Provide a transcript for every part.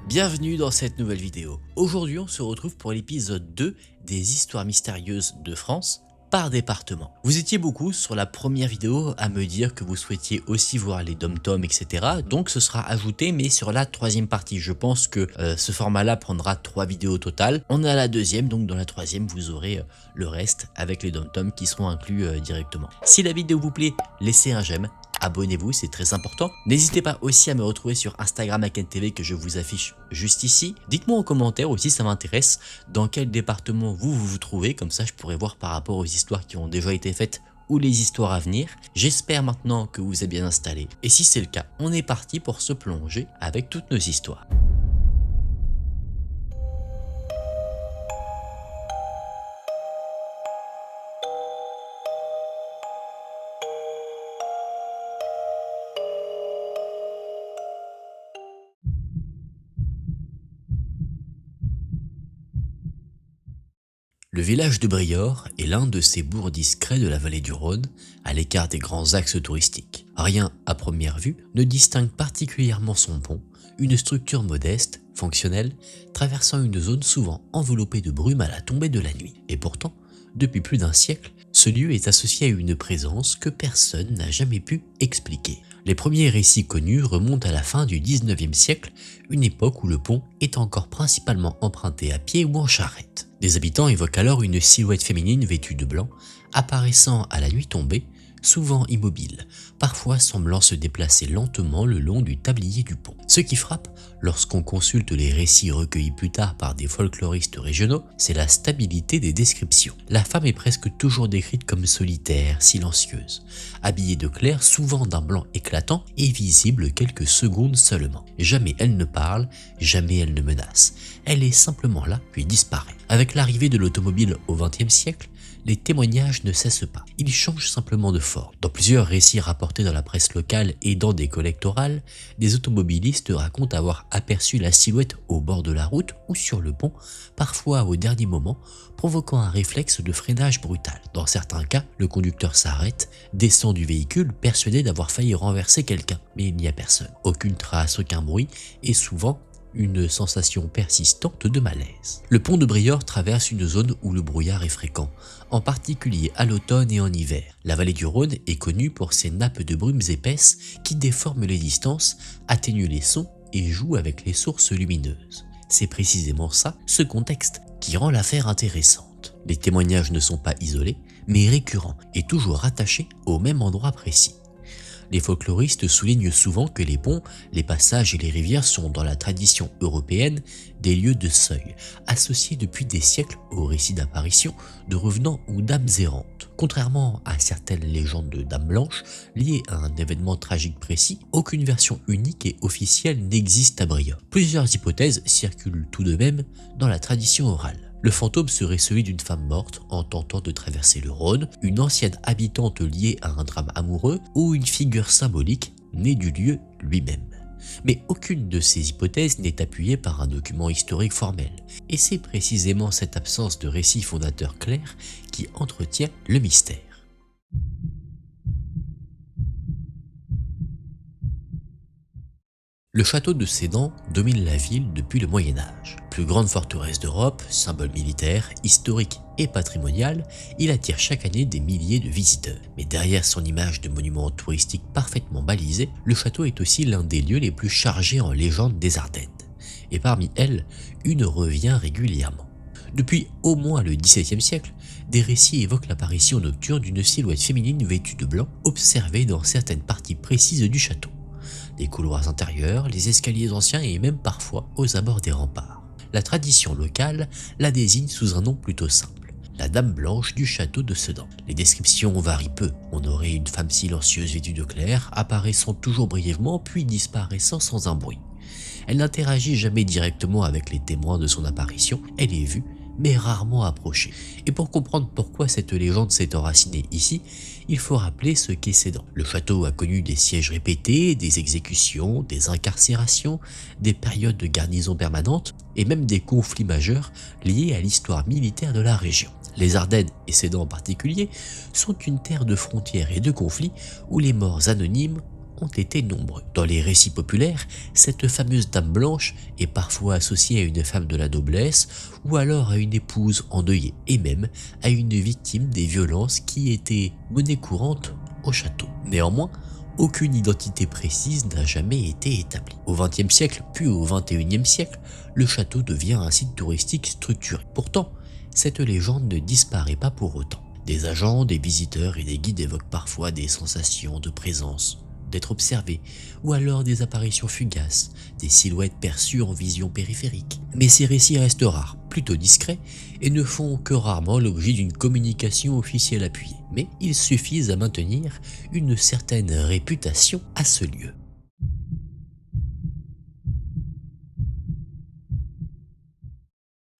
Bienvenue dans cette nouvelle vidéo. Aujourd'hui on se retrouve pour l'épisode 2 des histoires mystérieuses de France par département. Vous étiez beaucoup sur la première vidéo à me dire que vous souhaitiez aussi voir les dom-toms etc. Donc ce sera ajouté mais sur la troisième partie. Je pense que ce format là prendra 3 vidéos au total. On a la deuxième, donc dans la troisième vous aurez le reste avec les dom-toms qui seront inclus directement. Si la vidéo vous plaît, laissez un j'aime. Abonnez-vous, c'est très important. N'hésitez pas aussi à me retrouver sur Instagram AkenTV que je vous affiche juste ici. Dites-moi en commentaire aussi, ça m'intéresse, dans quel département vous trouvez, comme ça je pourrais voir par rapport aux histoires qui ont déjà été faites ou les histoires à venir. J'espère maintenant que vous êtes bien installés. Et si c'est le cas, on est parti pour se plonger avec toutes nos histoires. Le village de Briord est l'un de ces bourgs discrets de la vallée du Rhône, à l'écart des grands axes touristiques. Rien, à première vue, ne distingue particulièrement son pont, une structure modeste, fonctionnelle, traversant une zone souvent enveloppée de brume à la tombée de la nuit. Et pourtant, depuis plus d'un siècle, ce lieu est associé à une présence que personne n'a jamais pu expliquer. Les premiers récits connus remontent à la fin du 19e siècle, une époque où le pont est encore principalement emprunté à pied ou en charrette. Des habitants évoquent alors une silhouette féminine vêtue de blanc, apparaissant à la nuit tombée, souvent immobile, parfois semblant se déplacer lentement le long du tablier du pont. Ce qui frappe, lorsqu'on consulte les récits recueillis plus tard par des folkloristes régionaux, c'est la stabilité des descriptions. La femme est presque toujours décrite comme solitaire, silencieuse, habillée de clair, souvent d'un blanc éclatant et visible quelques secondes seulement. Jamais elle ne parle, jamais elle ne menace. Elle est simplement là, puis disparaît. Avec l'arrivée de l'automobile au XXe siècle, les témoignages ne cessent pas. Ils changent simplement de forme. Dans plusieurs récits rapportés dans la presse locale et dans des collectes orales, des automobilistes racontent avoir aperçu la silhouette au bord de la route ou sur le pont, parfois au dernier moment, provoquant un réflexe de freinage brutal. Dans certains cas, le conducteur s'arrête, descend du véhicule, persuadé d'avoir failli renverser quelqu'un. Mais il n'y a personne. Aucune trace, aucun bruit, et souvent, une sensation persistante de malaise. Le pont de Briord traverse une zone où le brouillard est fréquent, en particulier à l'automne et en hiver. La vallée du Rhône est connue pour ses nappes de brumes épaisses qui déforment les distances, atténuent les sons et jouent avec les sources lumineuses. C'est précisément ça, ce contexte, qui rend l'affaire intéressante. Les témoignages ne sont pas isolés, mais récurrents et toujours rattachés au même endroit précis. Les folkloristes soulignent souvent que les ponts, les passages et les rivières sont dans la tradition européenne des lieux de seuil, associés depuis des siècles aux récits d'apparition de revenants ou d'âmes errantes. Contrairement à certaines légendes de dames blanches liées à un événement tragique précis, aucune version unique et officielle n'existe à Briord. Plusieurs hypothèses circulent tout de même dans la tradition orale. Le fantôme serait celui d'une femme morte en tentant de traverser le Rhône, une ancienne habitante liée à un drame amoureux ou une figure symbolique née du lieu lui-même. Mais aucune de ces hypothèses n'est appuyée par un document historique formel, et c'est précisément cette absence de récit fondateur clair qui entretient le mystère. Le château de Sedan domine la ville depuis le Moyen-Âge. Plus grande forteresse d'Europe, symbole militaire, historique et patrimonial, il attire chaque année des milliers de visiteurs. Mais derrière son image de monument touristique parfaitement balisé, le château est aussi l'un des lieux les plus chargés en légendes des Ardennes. Et parmi elles, une revient régulièrement. Depuis au moins le XVIIe siècle, des récits évoquent l'apparition nocturne d'une silhouette féminine vêtue de blanc, observée dans certaines parties précises du château. Les couloirs intérieurs, les escaliers anciens et même parfois aux abords des remparts. La tradition locale la désigne sous un nom plutôt simple, la Dame Blanche du château de Sedan. Les descriptions varient peu. On aurait une femme silencieuse vêtue de clair, apparaissant toujours brièvement puis disparaissant sans un bruit. Elle n'interagit jamais directement avec les témoins de son apparition, elle est vue mais rarement approchée. Et pour comprendre pourquoi cette légende s'est enracinée ici, il faut rappeler ce qu'est Sedan. Le château a connu des sièges répétés, des exécutions, des incarcérations, des périodes de garnison permanente et même des conflits majeurs liés à l'histoire militaire de la région. Les Ardennes, et Sedan en particulier, sont une terre de frontières et de conflits où les morts anonymes ont été nombreux. Dans les récits populaires, cette fameuse dame blanche est parfois associée à une femme de la noblesse ou alors à une épouse endeuillée et même à une victime des violences qui étaient monnaie courante au château. Néanmoins, aucune identité précise n'a jamais été établie. Au XXe siècle, puis au XXIe siècle, le château devient un site touristique structuré. Pourtant, cette légende ne disparaît pas pour autant. Des agents, des visiteurs et des guides évoquent parfois des sensations de présence, d'être observés, ou alors des apparitions fugaces, des silhouettes perçues en vision périphérique. Mais ces récits restent rares, plutôt discrets, et ne font que rarement l'objet d'une communication officielle appuyée. Mais ils suffisent à maintenir une certaine réputation à ce lieu.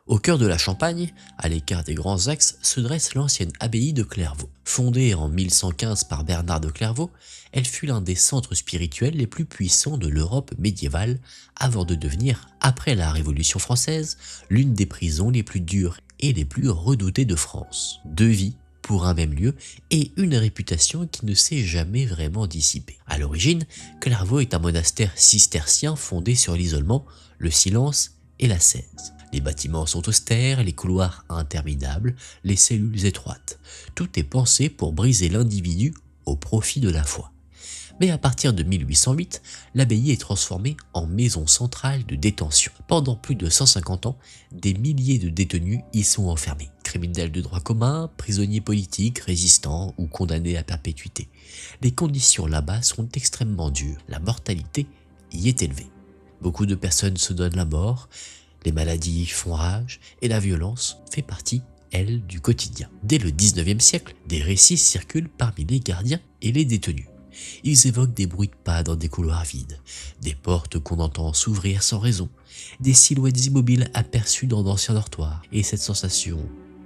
Au cœur de la Champagne, à l'écart des grands axes, se dresse l'ancienne abbaye de Clairvaux. Fondée en 1115 par Bernard de Clairvaux, elle fut l'un des centres spirituels les plus puissants de l'Europe médiévale avant de devenir, après la Révolution française, l'une des prisons les plus dures et les plus redoutées de France. Deux vies pour un même lieu et une réputation qui ne s'est jamais vraiment dissipée. À l'origine, Clairvaux est un monastère cistercien fondé sur l'isolement, le silence et l'ascèse. Les bâtiments sont austères, les couloirs interminables, les cellules étroites. Tout est pensé pour briser l'individu au profit de la foi. Mais à partir de 1808, l'abbaye est transformée en maison centrale de détention. Pendant plus de 150 ans, des milliers de détenus y sont enfermés. Criminels de droit commun, prisonniers politiques, résistants ou condamnés à perpétuité. Les conditions là-bas sont extrêmement dures. La mortalité y est élevée. Beaucoup de personnes se donnent la mort. Les maladies font rage et la violence fait partie, elle, du quotidien. Dès le 19e siècle, des récits circulent parmi les gardiens et les détenus. Ils évoquent des bruits de pas dans des couloirs vides, des portes qu'on entend s'ouvrir sans raison, des silhouettes immobiles aperçues dans d'anciens dortoirs, et cette sensation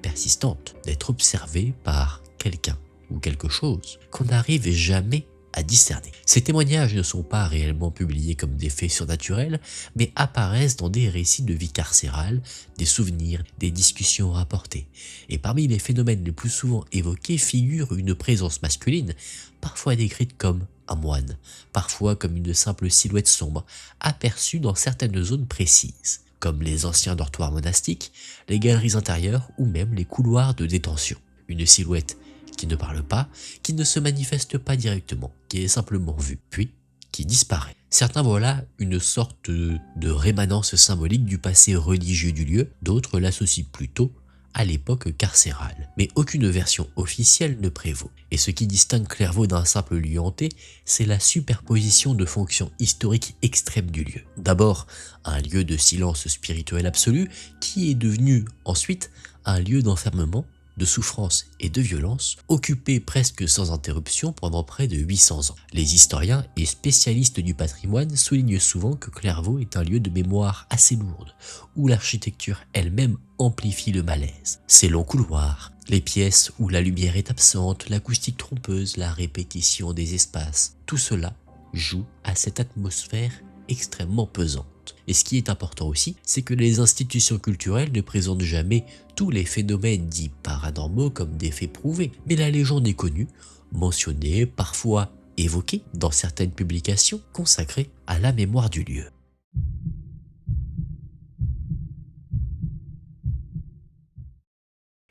persistante d'être observé par quelqu'un ou quelque chose qu'on n'arrive jamais à discerner. Ces témoignages ne sont pas réellement publiés comme des faits surnaturels, mais apparaissent dans des récits de vie carcérale, des souvenirs, des discussions rapportées. Et parmi les phénomènes les plus souvent évoqués figure une présence masculine, parfois décrite comme un moine, parfois comme une simple silhouette sombre, aperçue dans certaines zones précises, comme les anciens dortoirs monastiques, les galeries intérieures ou même les couloirs de détention. Une silhouette qui ne parle pas, qui ne se manifeste pas directement, qui est simplement vue, puis qui disparaît. Certains voient là une sorte de rémanence symbolique du passé religieux du lieu, d'autres l'associent plutôt à l'époque carcérale. Mais aucune version officielle ne prévaut. Et ce qui distingue Clairvaux d'un simple lieu hanté, c'est la superposition de fonctions historiques extrêmes du lieu. D'abord, un lieu de silence spirituel absolu, qui est devenu ensuite un lieu d'enfermement, de souffrance et de violence, occupé presque sans interruption pendant près de 800 ans. Les historiens et spécialistes du patrimoine soulignent souvent que Clairvaux est un lieu de mémoire assez lourde, où l'architecture elle-même amplifie le malaise. Ces longs couloirs, les pièces où la lumière est absente, l'acoustique trompeuse, la répétition des espaces, tout cela joue à cette atmosphère extrêmement pesante. Et ce qui est important aussi, c'est que les institutions culturelles ne présentent jamais tous les phénomènes dits paranormaux comme des faits prouvés. Mais la légende est connue, mentionnée, parfois évoquée dans certaines publications consacrées à la mémoire du lieu.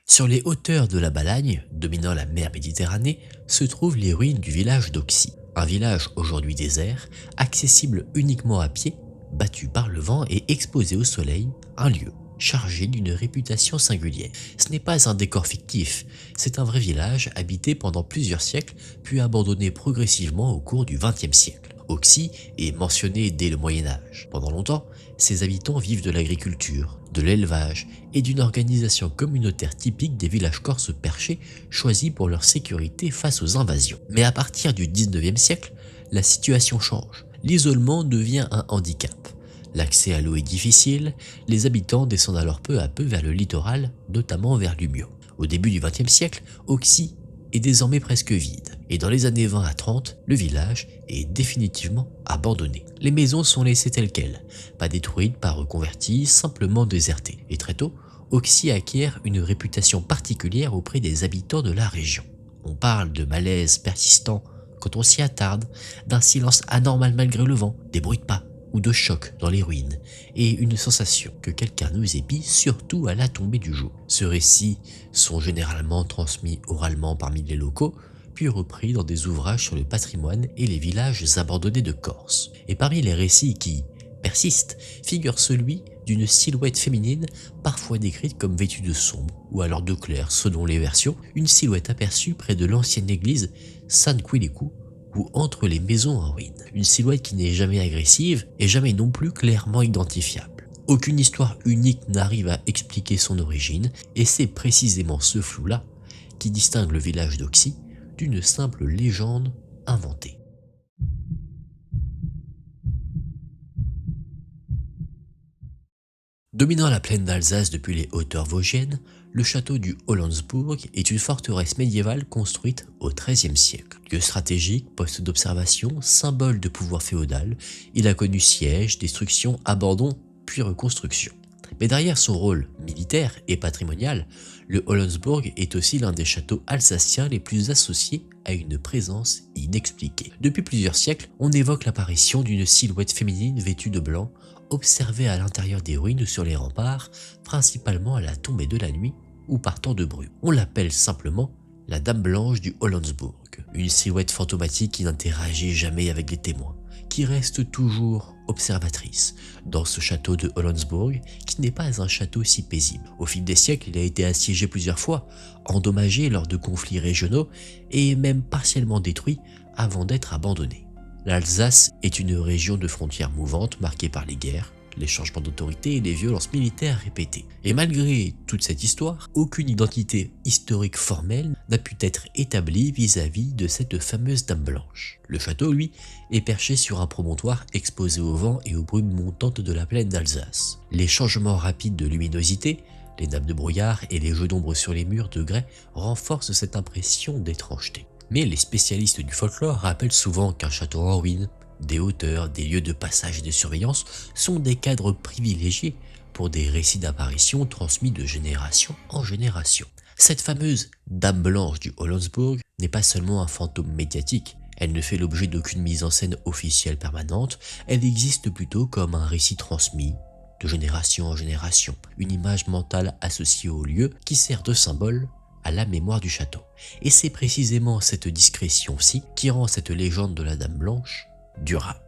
Sur les hauteurs de la Balagne, dominant la mer Méditerranée, se trouvent les ruines du village d'Auxy. Un village aujourd'hui désert, accessible uniquement à pied, battu par le vent et exposé au soleil, un lieu chargé d'une réputation singulière. Ce n'est pas un décor fictif, c'est un vrai village habité pendant plusieurs siècles, puis abandonné progressivement au cours du XXe siècle. Auxy est mentionné dès le Moyen-Âge. Pendant longtemps, ses habitants vivent de l'agriculture, de l'élevage et d'une organisation communautaire typique des villages corses perchés choisis pour leur sécurité face aux invasions. Mais à partir du XIXe siècle, la situation change. L'isolement devient un handicap. L'accès à l'eau est difficile, les habitants descendent alors peu à peu vers le littoral, notamment vers Lumio. Au début du XXe siècle, Auxy est désormais presque vide, et dans les années 20 à 30, le village est définitivement abandonné. Les maisons sont laissées telles quelles, pas détruites, pas reconverties, simplement désertées. Et très tôt, Auxy acquiert une réputation particulière auprès des habitants de la région. On parle de malaise persistant quand on s'y attarde, d'un silence anormal malgré le vent, des bruits de pas ou de chocs dans les ruines, et une sensation que quelqu'un nous épie, surtout à la tombée du jour. Ce récit sont généralement transmis oralement parmi les locaux, puis repris dans des ouvrages sur le patrimoine et les villages abandonnés de Corse. Et parmi les récits qui persistent, figure celui d'une silhouette féminine, parfois décrite comme vêtue de sombre ou alors de clair selon les versions, une silhouette aperçue près de l'ancienne église San Quilicu ou entre les maisons en ruine. Une silhouette qui n'est jamais agressive et jamais non plus clairement identifiable. Aucune histoire unique n'arrive à expliquer son origine, et c'est précisément ce flou-là qui distingue le village d'Auxi d'une simple légende inventée. Dominant la plaine d'Alsace depuis les hauteurs vosgiennes, le château du Hollandsburg est une forteresse médiévale construite au XIIIe siècle. Lieu stratégique, poste d'observation, symbole de pouvoir féodal, il a connu sièges, destruction, abandon, puis reconstruction. Mais derrière son rôle militaire et patrimonial, le Hollandsburg est aussi l'un des châteaux alsaciens les plus associés à une présence inexpliquée. Depuis plusieurs siècles, on évoque l'apparition d'une silhouette féminine vêtue de blanc, observée à l'intérieur des ruines sur les remparts, principalement à la tombée de la nuit ou par temps de brume. On l'appelle simplement la Dame Blanche du Hollandsburg, une silhouette fantomatique qui n'interagit jamais avec les témoins, qui reste toujours observatrice dans ce château de Hollandsburg, qui n'est pas un château si paisible. Au fil des siècles, il a été assiégé plusieurs fois, endommagé lors de conflits régionaux et même partiellement détruit avant d'être abandonné. L'Alsace est une région de frontières mouvantes marquée par les guerres, les changements d'autorité et les violences militaires répétées. Et malgré toute cette histoire, aucune identité historique formelle n'a pu être établie vis-à-vis de cette fameuse Dame Blanche. Le château, lui, est perché sur un promontoire exposé au vent et aux brumes montantes de la plaine d'Alsace. Les changements rapides de luminosité, les nappes de brouillard et les jeux d'ombre sur les murs de grès renforcent cette impression d'étrangeté. Mais les spécialistes du folklore rappellent souvent qu'un château en ruine, des hauteurs, des lieux de passage et de surveillance sont des cadres privilégiés pour des récits d'apparitions transmis de génération en génération. Cette fameuse Dame Blanche du Hollandsburg n'est pas seulement un fantôme médiatique, elle ne fait l'objet d'aucune mise en scène officielle permanente, elle existe plutôt comme un récit transmis de génération en génération, une image mentale associée au lieu qui sert de symbole à la mémoire du château. Et c'est précisément cette discrétion-ci qui rend cette légende de la Dame Blanche durable.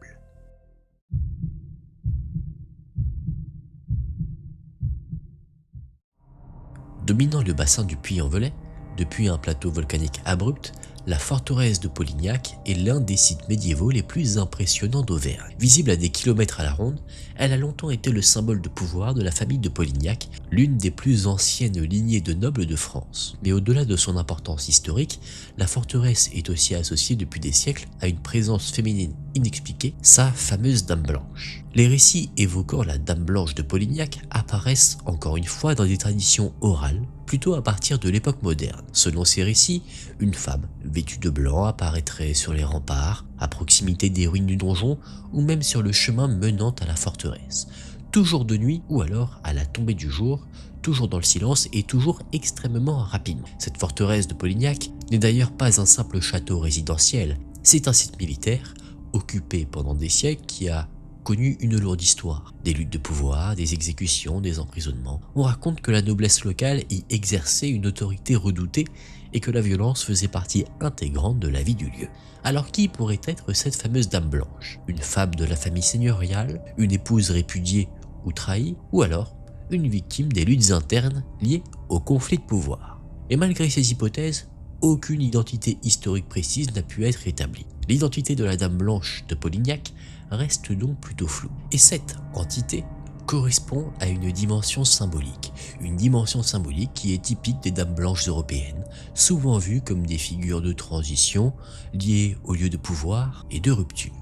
Dominant le bassin du Puy-en-Velay, depuis un plateau volcanique abrupt, la forteresse de Polignac est l'un des sites médiévaux les plus impressionnants d'Auvergne. Visible à des kilomètres à la ronde, elle a longtemps été le symbole de pouvoir de la famille de Polignac, l'une des plus anciennes lignées de nobles de France. Mais au-delà de son importance historique, la forteresse est aussi associée depuis des siècles à une présence féminine inexpliquée, sa fameuse Dame Blanche. Les récits évoquant la Dame Blanche de Polignac apparaissent encore une fois dans des traditions orales, plutôt à partir de l'époque moderne. Selon ces récits, une femme vêtue de blanc apparaîtrait sur les remparts, à proximité des ruines du donjon ou même sur le chemin menant à la forteresse. Toujours de nuit ou alors à la tombée du jour, toujours dans le silence et toujours extrêmement rapidement. Cette forteresse de Polignac n'est d'ailleurs pas un simple château résidentiel, c'est un site militaire occupé pendant des siècles qui a connu une lourde histoire. Des luttes de pouvoir, des exécutions, des emprisonnements. On raconte que la noblesse locale y exerçait une autorité redoutée et que la violence faisait partie intégrante de la vie du lieu. Alors qui pourrait être cette fameuse Dame Blanche? Une femme de la famille seigneuriale, une épouse répudiée ou trahie, ou alors une victime des luttes internes liées au conflit de pouvoir? Et malgré ces hypothèses, aucune identité historique précise n'a pu être établie. L'identité de la Dame Blanche de Polignac reste donc plutôt floue. Et cette entité correspond à une dimension symbolique qui est typique des Dames Blanches européennes, souvent vues comme des figures de transition liées aux lieux de pouvoir et de rupture.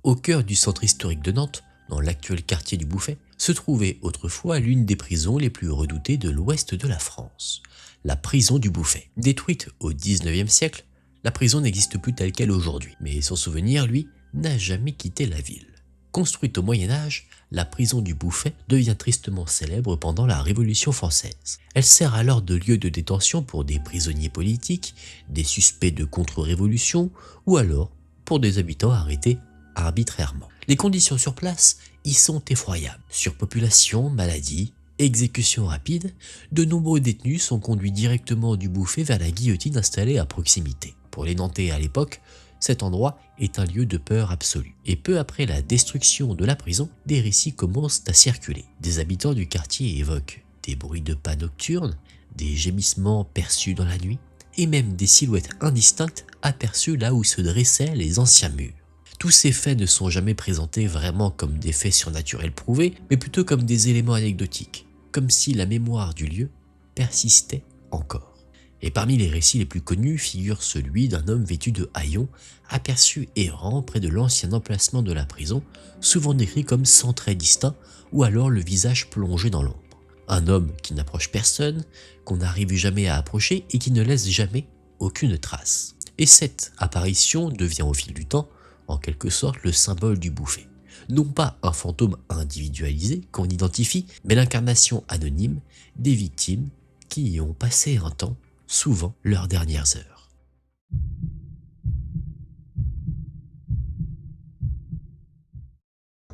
Au cœur du centre historique de Nantes, dans l'actuel quartier du Bouffay, se trouvait autrefois l'une des prisons les plus redoutées de l'ouest de la France, la prison du Bouffay. Détruite au XIXe siècle, la prison n'existe plus telle qu'elle aujourd'hui, mais son souvenir, lui, n'a jamais quitté la ville. Construite au Moyen Âge, la prison du Bouffay devient tristement célèbre pendant la Révolution française. Elle sert alors de lieu de détention pour des prisonniers politiques, des suspects de contre-révolution ou alors pour des habitants arrêtés arbitrairement. Les conditions sur place y sont effroyables. Surpopulation, maladies, exécutions rapides, de nombreux détenus sont conduits directement du Bouffay vers la guillotine installée à proximité. Pour les Nantais à l'époque, cet endroit est un lieu de peur absolue. Et peu après la destruction de la prison, des récits commencent à circuler. Des habitants du quartier évoquent des bruits de pas nocturnes, des gémissements perçus dans la nuit, et même des silhouettes indistinctes aperçues là où se dressaient les anciens murs. Tous ces faits ne sont jamais présentés vraiment comme des faits surnaturels prouvés, mais plutôt comme des éléments anecdotiques, comme si la mémoire du lieu persistait encore. Et parmi les récits les plus connus figure celui d'un homme vêtu de haillons, aperçu errant près de l'ancien emplacement de la prison, souvent décrit comme sans trait distinct ou alors le visage plongé dans l'ombre. Un homme qui n'approche personne, qu'on n'arrive jamais à approcher et qui ne laisse jamais aucune trace. Et cette apparition devient au fil du temps, en quelque sorte, le symbole du Bouffay. Non pas un fantôme individualisé qu'on identifie, mais l'incarnation anonyme des victimes qui y ont passé un temps, souvent leurs dernières heures.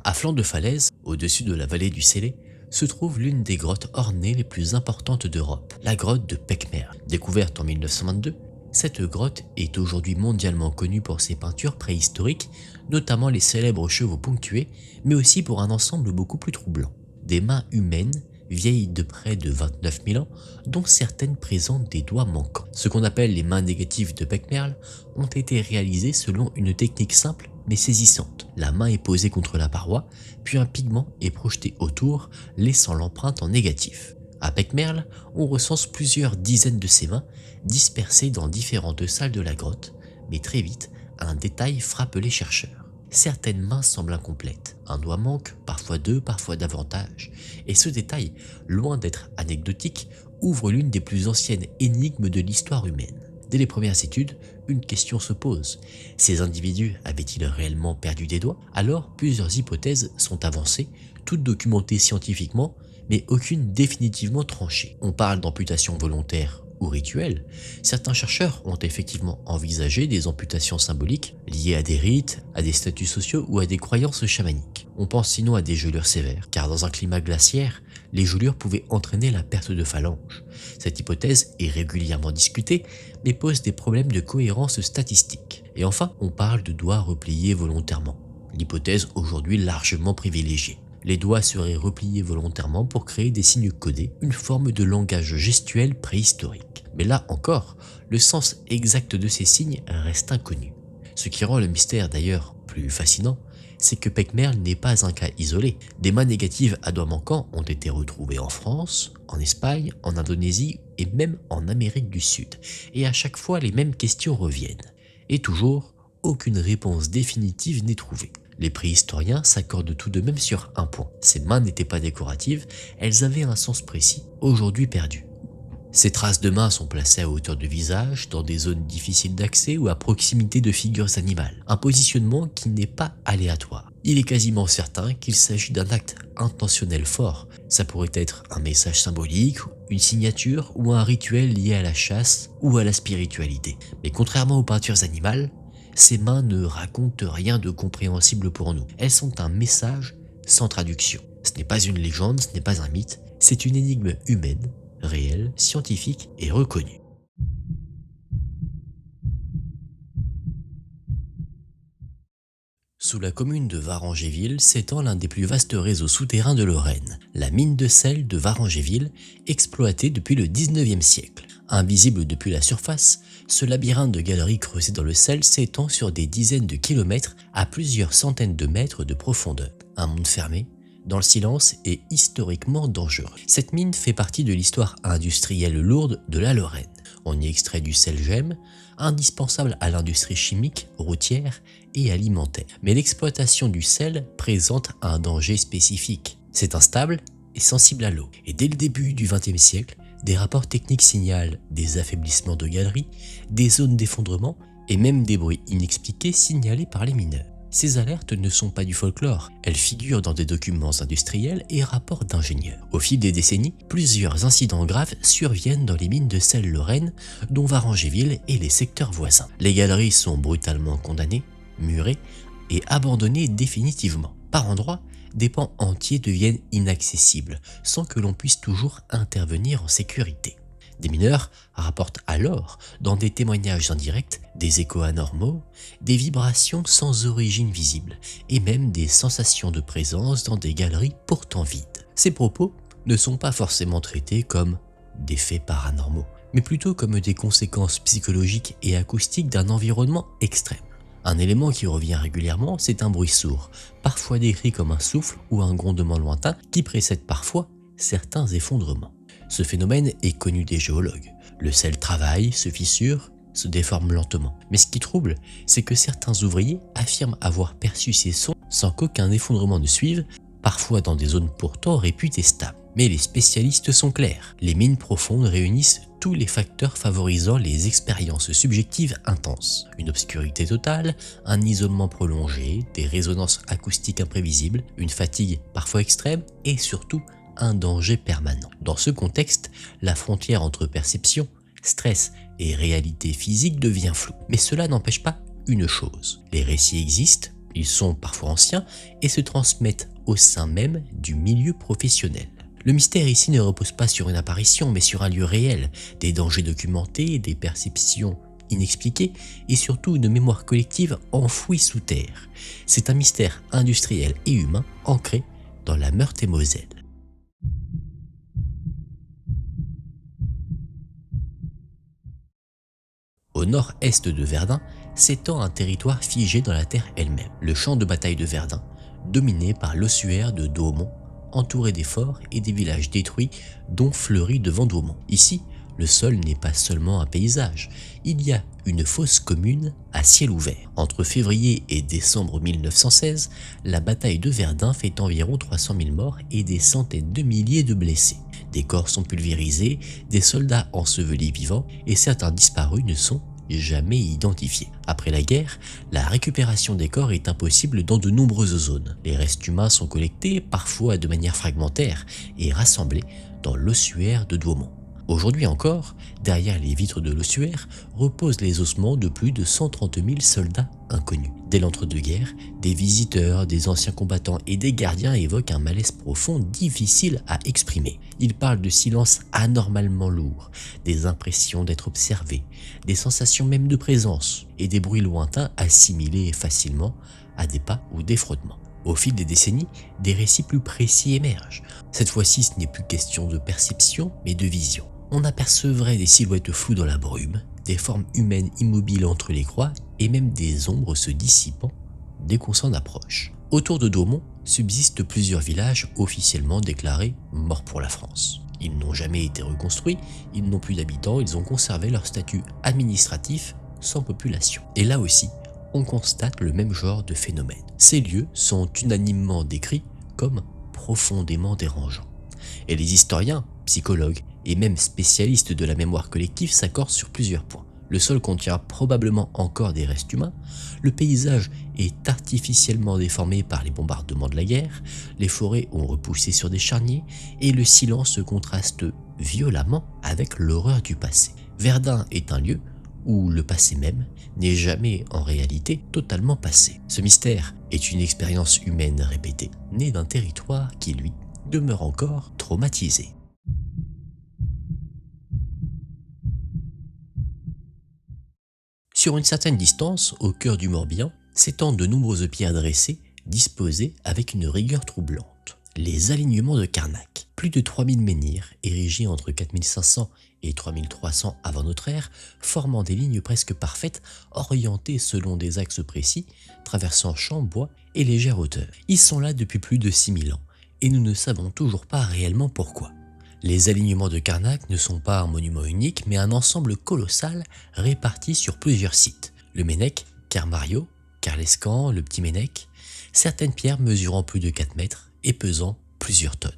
À flanc de falaise, au-dessus de la vallée du Célé, se trouve l'une des grottes ornées les plus importantes d'Europe, la grotte de Pechmerle. Découverte en 1922, cette grotte est aujourd'hui mondialement connue pour ses peintures préhistoriques, notamment les célèbres chevaux ponctués, mais aussi pour un ensemble beaucoup plus troublant. Des mains humaines, vieilles de près de 29 000 ans, dont certaines présentent des doigts manquants. Ce qu'on appelle les mains négatives de Pechmerle ont été réalisées selon une technique simple mais saisissante. La main est posée contre la paroi, puis un pigment est projeté autour, laissant l'empreinte en négatif. À Pechmerle, on recense plusieurs dizaines de ces mains, dispersées dans différentes salles de la grotte, mais très vite, un détail frappe les chercheurs. Certaines mains semblent incomplètes, un doigt manque, parfois deux, parfois davantage, et ce détail, loin d'être anecdotique, ouvre l'une des plus anciennes énigmes de l'histoire humaine. Dès les premières études, une question se pose. Ces individus avaient-ils réellement perdu des doigts? Alors, plusieurs hypothèses sont avancées, toutes documentées scientifiquement, mais aucune définitivement tranchée. On parle d'amputation volontaire ou rituelle. Certains chercheurs ont effectivement envisagé des amputations symboliques liées à des rites, à des statuts sociaux ou à des croyances chamaniques. On pense sinon à des gelures sévères, car dans un climat glaciaire, les gelures pouvaient entraîner la perte de phalanges. Cette hypothèse est régulièrement discutée, mais pose des problèmes de cohérence statistique. Et enfin, on parle de doigts repliés volontairement, l'hypothèse aujourd'hui largement privilégiée. Les doigts seraient repliés volontairement pour créer des signes codés, une forme de langage gestuel préhistorique. Mais là encore, le sens exact de ces signes reste inconnu. Ce qui rend le mystère d'ailleurs plus fascinant, c'est que Pechmerle n'est pas un cas isolé. Des mains négatives à doigts manquants ont été retrouvées en France, en Espagne, en Indonésie et même en Amérique du Sud. Et à chaque fois, les mêmes questions reviennent. Et toujours, aucune réponse définitive n'est trouvée. Les préhistoriens s'accordent tout de même sur un point. Ces mains n'étaient pas décoratives, elles avaient un sens précis, aujourd'hui perdu. Ces traces de mains sont placées à hauteur de visage, dans des zones difficiles d'accès ou à proximité de figures animales. Un positionnement qui n'est pas aléatoire. Il est quasiment certain qu'il s'agit d'un acte intentionnel fort. Ça pourrait être un message symbolique, une signature ou un rituel lié à la chasse ou à la spiritualité. Mais contrairement aux peintures animales, ces mains ne racontent rien de compréhensible pour nous. Elles sont un message sans traduction. Ce n'est pas une légende, ce n'est pas un mythe, c'est une énigme humaine, réelle, scientifique et reconnue. Sous la commune de Varangéville s'étend l'un des plus vastes réseaux souterrains de Lorraine, la mine de sel de Varangéville, exploitée depuis le 19e siècle. Invisible depuis la surface, ce labyrinthe de galeries creusées dans le sel s'étend sur des dizaines de kilomètres à plusieurs centaines de mètres de profondeur. Un monde fermé, dans le silence et historiquement dangereux. Cette mine fait partie de l'histoire industrielle lourde de la Lorraine. On y extrait du sel-gemme, indispensable à l'industrie chimique, routière et alimentaire. Mais l'exploitation du sel présente un danger spécifique. C'est instable et sensible à l'eau. Et dès le début du XXe siècle, des rapports techniques signalent des affaiblissements de galeries, des zones d'effondrement et même des bruits inexpliqués signalés par les mineurs. Ces alertes ne sont pas du folklore, elles figurent dans des documents industriels et rapports d'ingénieurs. Au fil des décennies, plusieurs incidents graves surviennent dans les mines de sel lorraine, dont Varangéville et les secteurs voisins. Les galeries sont brutalement condamnées, murées et abandonnées définitivement. Par endroits, des pans entiers deviennent inaccessibles, sans que l'on puisse toujours intervenir en sécurité. Des mineurs rapportent alors, dans des témoignages indirects, des échos anormaux, des vibrations sans origine visible et même des sensations de présence dans des galeries pourtant vides. Ces propos ne sont pas forcément traités comme des faits paranormaux, mais plutôt comme des conséquences psychologiques et acoustiques d'un environnement extrême. Un élément qui revient régulièrement, c'est un bruit sourd, parfois décrit comme un souffle ou un grondement lointain qui précède parfois certains effondrements. Ce phénomène est connu des géologues. Le sel travaille, se fissure, se déforme lentement. Mais ce qui trouble, c'est que certains ouvriers affirment avoir perçu ces sons sans qu'aucun effondrement ne suive, parfois dans des zones pourtant réputées stables. Mais les spécialistes sont clairs. Les mines profondes réunissent tous les facteurs favorisant les expériences subjectives intenses. Une obscurité totale, un isolement prolongé, des résonances acoustiques imprévisibles, une fatigue parfois extrême et surtout un danger permanent. Dans ce contexte, la frontière entre perception, stress et réalité physique devient floue. Mais cela n'empêche pas une chose. Les récits existent, ils sont parfois anciens et se transmettent au sein même du milieu professionnel. Le mystère ici ne repose pas sur une apparition, mais sur un lieu réel, des dangers documentés, des perceptions inexpliquées et surtout une mémoire collective enfouie sous terre. C'est un mystère industriel et humain ancré dans la Meurthe-et-Moselle. Au nord-est de Verdun s'étend un territoire figé dans la terre elle-même, le champ de bataille de Verdun, dominé par l'ossuaire de Douaumont, entouré des forts et des villages détruits dont Fleury devant Douaumont. Ici, le sol n'est pas seulement un paysage, il y a une fosse commune à ciel ouvert. Entre février et décembre 1916, la bataille de Verdun fait environ 300 000 morts et des centaines de milliers de blessés. Des corps sont pulvérisés, des soldats ensevelis vivants et certains disparus ne sont jamais identifiés. Après la guerre, la récupération des corps est impossible dans de nombreuses zones. Les restes humains sont collectés, parfois de manière fragmentaire, et rassemblés dans l'ossuaire de Douaumont. Aujourd'hui encore, derrière les vitres de l'ossuaire, reposent les ossements de plus de 130 000 soldats inconnus. Dès l'entre-deux-guerres, des visiteurs, des anciens combattants et des gardiens évoquent un malaise profond difficile à exprimer. Ils parlent de silences anormalement lourds, des impressions d'être observés, des sensations même de présence et des bruits lointains assimilés facilement à des pas ou des frottements. Au fil des décennies, des récits plus précis émergent. Cette fois-ci, ce n'est plus question de perception, mais de vision. On apercevrait des silhouettes floues dans la brume, des formes humaines immobiles entre les croix et même des ombres se dissipant dès qu'on s'en approche. Autour de Douaumont subsistent plusieurs villages officiellement déclarés morts pour la France. Ils n'ont jamais été reconstruits, ils n'ont plus d'habitants, ils ont conservé leur statut administratif sans population. Et là aussi, on constate le même genre de phénomène. Ces lieux sont unanimement décrits comme profondément dérangeants. Et les historiens, psychologues et même spécialistes de la mémoire collective s'accordent sur plusieurs points. Le sol contient probablement encore des restes humains, le paysage est artificiellement déformé par les bombardements de la guerre, les forêts ont repoussé sur des charniers et le silence contraste violemment avec l'horreur du passé. Verdun est un lieu où le passé même n'est jamais en réalité totalement passé. Ce mystère est une expérience humaine répétée, née d'un territoire qui, lui, demeure encore traumatisé. Sur une certaine distance, au cœur du Morbihan, s'étendent de nombreuses pierres dressées, disposées avec une rigueur troublante. Les alignements de Karnak. Plus de 3000 menhirs, érigés entre 4500 et 3300 avant notre ère, formant des lignes presque parfaites, orientées selon des axes précis, traversant champs, bois et légère hauteur. Ils sont là depuis plus de 6000 ans, et nous ne savons toujours pas réellement pourquoi. Les alignements de Karnak ne sont pas un monument unique, mais un ensemble colossal réparti sur plusieurs sites. Le Ménec, Kermario, Karlescan, le Petit Ménec, certaines pierres mesurant plus de 4 mètres et pesant plusieurs tonnes.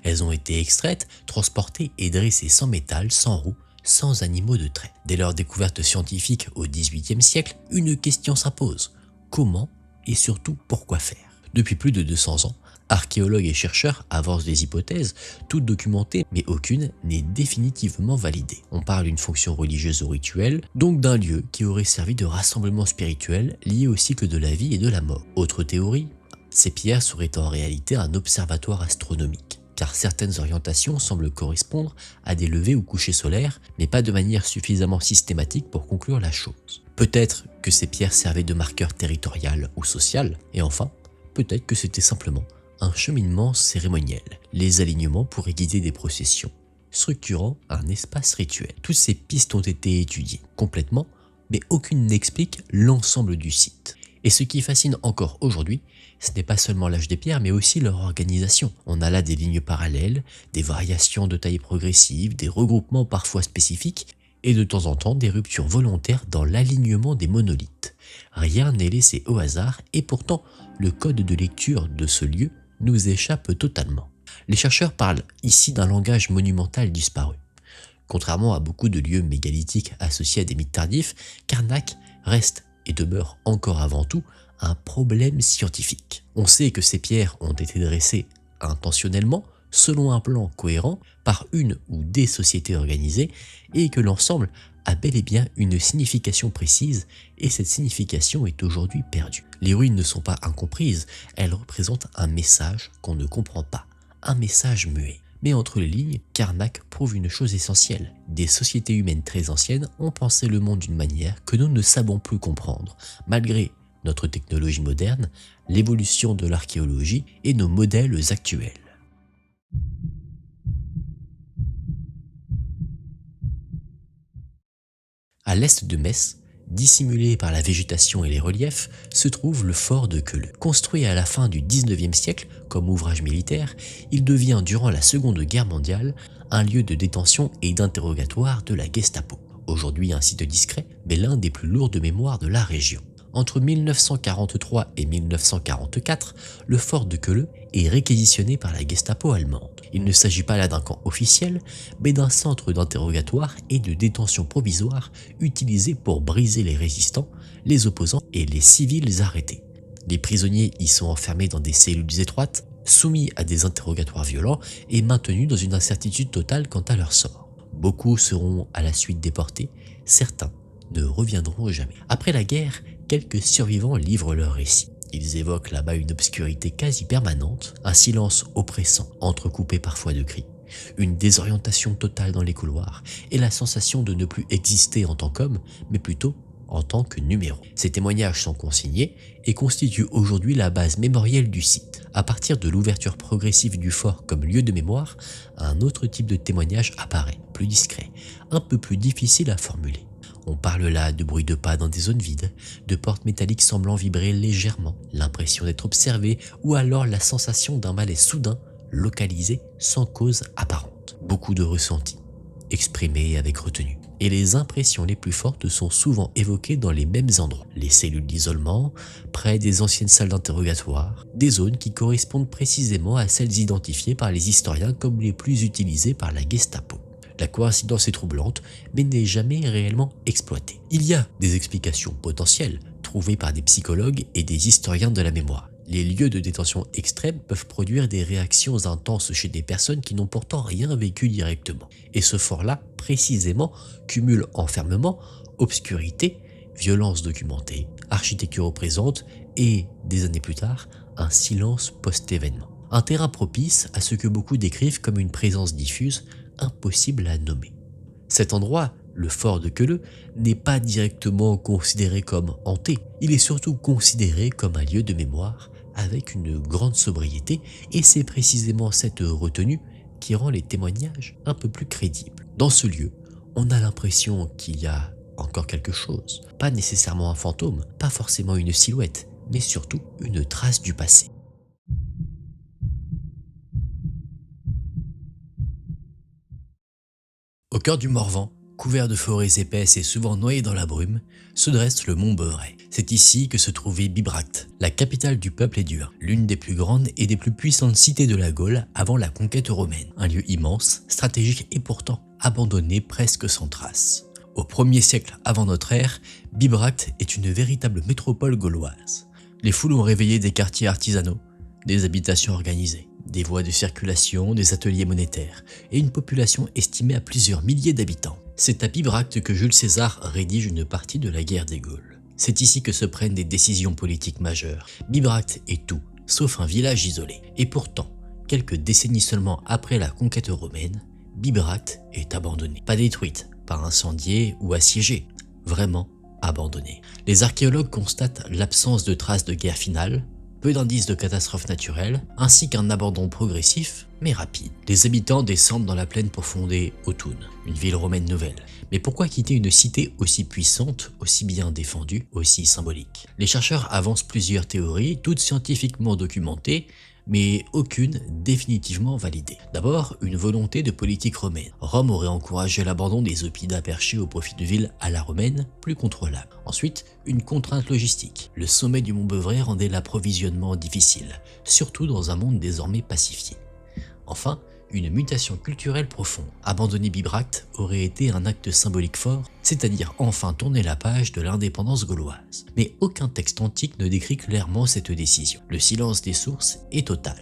Elles ont été extraites, transportées et dressées sans métal, sans roues, sans animaux de trait. Dès leur découverte scientifique au XVIIIe siècle, une question s'impose. Comment et surtout pourquoi faire. Depuis plus de 200 ans, archéologues et chercheurs avancent des hypothèses, toutes documentées, mais aucune n'est définitivement validée. On parle d'une fonction religieuse ou rituelle, donc d'un lieu qui aurait servi de rassemblement spirituel lié au cycle de la vie et de la mort. Autre théorie, ces pierres seraient en réalité un observatoire astronomique, car certaines orientations semblent correspondre à des levées ou couchers solaires, mais pas de manière suffisamment systématique pour conclure la chose. Peut-être que ces pierres servaient de marqueur territorial ou social, et enfin, peut-être que c'était simplement un cheminement cérémoniel. Les alignements pourraient guider des processions, structurant un espace rituel. Toutes ces pistes ont été étudiées complètement, mais aucune n'explique l'ensemble du site. Et ce qui fascine encore aujourd'hui, ce n'est pas seulement l'âge des pierres, mais aussi leur organisation. On a là des lignes parallèles, des variations de taille progressive, des regroupements parfois spécifiques, et de temps en temps des ruptures volontaires dans l'alignement des monolithes. Rien n'est laissé au hasard, et pourtant, le code de lecture de ce lieu nous échappe totalement. Les chercheurs parlent ici d'un langage monumental disparu. Contrairement à beaucoup de lieux mégalithiques associés à des mythes tardifs, Karnak reste et demeure encore avant tout un problème scientifique. On sait que ces pierres ont été dressées intentionnellement, selon un plan cohérent, par une ou des sociétés organisées, et que l'ensemble a bel et bien une signification précise, et cette signification est aujourd'hui perdue. Les ruines ne sont pas incomprises, elles représentent un message qu'on ne comprend pas, un message muet. Mais entre les lignes, Karnak prouve une chose essentielle. Des sociétés humaines très anciennes ont pensé le monde d'une manière que nous ne savons plus comprendre, malgré notre technologie moderne, l'évolution de l'archéologie et nos modèles actuels. À l'est de Metz, dissimulé par la végétation et les reliefs, se trouve le fort de Queuleux. Construit à la fin du XIXe siècle comme ouvrage militaire, il devient durant la Seconde Guerre mondiale un lieu de détention et d'interrogatoire de la Gestapo. Aujourd'hui un site discret, mais l'un des plus lourds de mémoire de la région. Entre 1943 et 1944, le fort de Queuleux est réquisitionné par la Gestapo allemande. Il ne s'agit pas là d'un camp officiel, mais d'un centre d'interrogatoire et de détention provisoire utilisé pour briser les résistants, les opposants et les civils arrêtés. Les prisonniers y sont enfermés dans des cellules étroites, soumis à des interrogatoires violents et maintenus dans une incertitude totale quant à leur sort. Beaucoup seront à la suite déportés, certains ne reviendront jamais. Après la guerre, quelques survivants livrent leur récit. Ils évoquent là-bas une obscurité quasi permanente, un silence oppressant, entrecoupé parfois de cris, une désorientation totale dans les couloirs et la sensation de ne plus exister en tant qu'homme, mais plutôt en tant que numéro. Ces témoignages sont consignés et constituent aujourd'hui la base mémorielle du site. À partir de l'ouverture progressive du fort comme lieu de mémoire, un autre type de témoignage apparaît, plus discret, un peu plus difficile à formuler. On parle là de bruit de pas dans des zones vides, de portes métalliques semblant vibrer légèrement, l'impression d'être observé ou alors la sensation d'un malaise soudain, localisé sans cause apparente. Beaucoup de ressentis, exprimés avec retenue. Et les impressions les plus fortes sont souvent évoquées dans les mêmes endroits. Les cellules d'isolement, près des anciennes salles d'interrogatoire, des zones qui correspondent précisément à celles identifiées par les historiens comme les plus utilisées par la Gestapo. La coïncidence est troublante, mais n'est jamais réellement exploitée. Il y a des explications potentielles, trouvées par des psychologues et des historiens de la mémoire. Les lieux de détention extrêmes peuvent produire des réactions intenses chez des personnes qui n'ont pourtant rien vécu directement. Et ce fort-là, précisément, cumule enfermement, obscurité, violence documentée, architecture oppressante et, des années plus tard, un silence post-événement. Un terrain propice à ce que beaucoup décrivent comme une présence diffuse, impossible à nommer. Cet endroit, le fort de Queuleux, n'est pas directement considéré comme hanté, il est surtout considéré comme un lieu de mémoire avec une grande sobriété et c'est précisément cette retenue qui rend les témoignages un peu plus crédibles. Dans ce lieu, on a l'impression qu'il y a encore quelque chose, pas nécessairement un fantôme, pas forcément une silhouette, mais surtout une trace du passé. Au cœur du Morvan, couvert de forêts épaisses et souvent noyé dans la brume, se dresse le mont Beuvray. C'est ici que se trouvait Bibracte, la capitale du peuple édur, l'une des plus grandes et des plus puissantes cités de la Gaule avant la conquête romaine. Un lieu immense, stratégique et pourtant abandonné presque sans trace. Au 1er siècle avant notre ère, Bibracte est une véritable métropole gauloise. Les foules ont réveillé des quartiers artisanaux, des habitations organisées, des voies de circulation, des ateliers monétaires et une population estimée à plusieurs milliers d'habitants. C'est à Bibracte que Jules César rédige une partie de la guerre des Gaules. C'est ici que se prennent des décisions politiques majeures. Bibracte est tout, sauf un village isolé. Et pourtant, quelques décennies seulement après la conquête romaine, Bibracte est abandonnée. Pas détruite, pas incendiée ou assiégée, vraiment abandonnée. Les archéologues constatent l'absence de traces de guerre finale, peu d'indices de catastrophes naturelles, ainsi qu'un abandon progressif, mais rapide. Les habitants descendent dans la plaine pour fonder Autun, une ville romaine nouvelle. Mais pourquoi quitter une cité aussi puissante, aussi bien défendue, aussi symbolique? Les chercheurs avancent plusieurs théories, toutes scientifiquement documentées, mais aucune définitivement validée. D'abord, une volonté de politique romaine. Rome aurait encouragé l'abandon des oppidums perchés au profit de villes à la romaine, plus contrôlables. Ensuite, une contrainte logistique. Le sommet du mont Beuvray rendait l'approvisionnement difficile, surtout dans un monde désormais pacifié. Enfin, une mutation culturelle profonde. Abandonner Bibracte aurait été un acte symbolique fort, c'est-à-dire enfin tourner la page de l'indépendance gauloise. Mais aucun texte antique ne décrit clairement cette décision. Le silence des sources est total.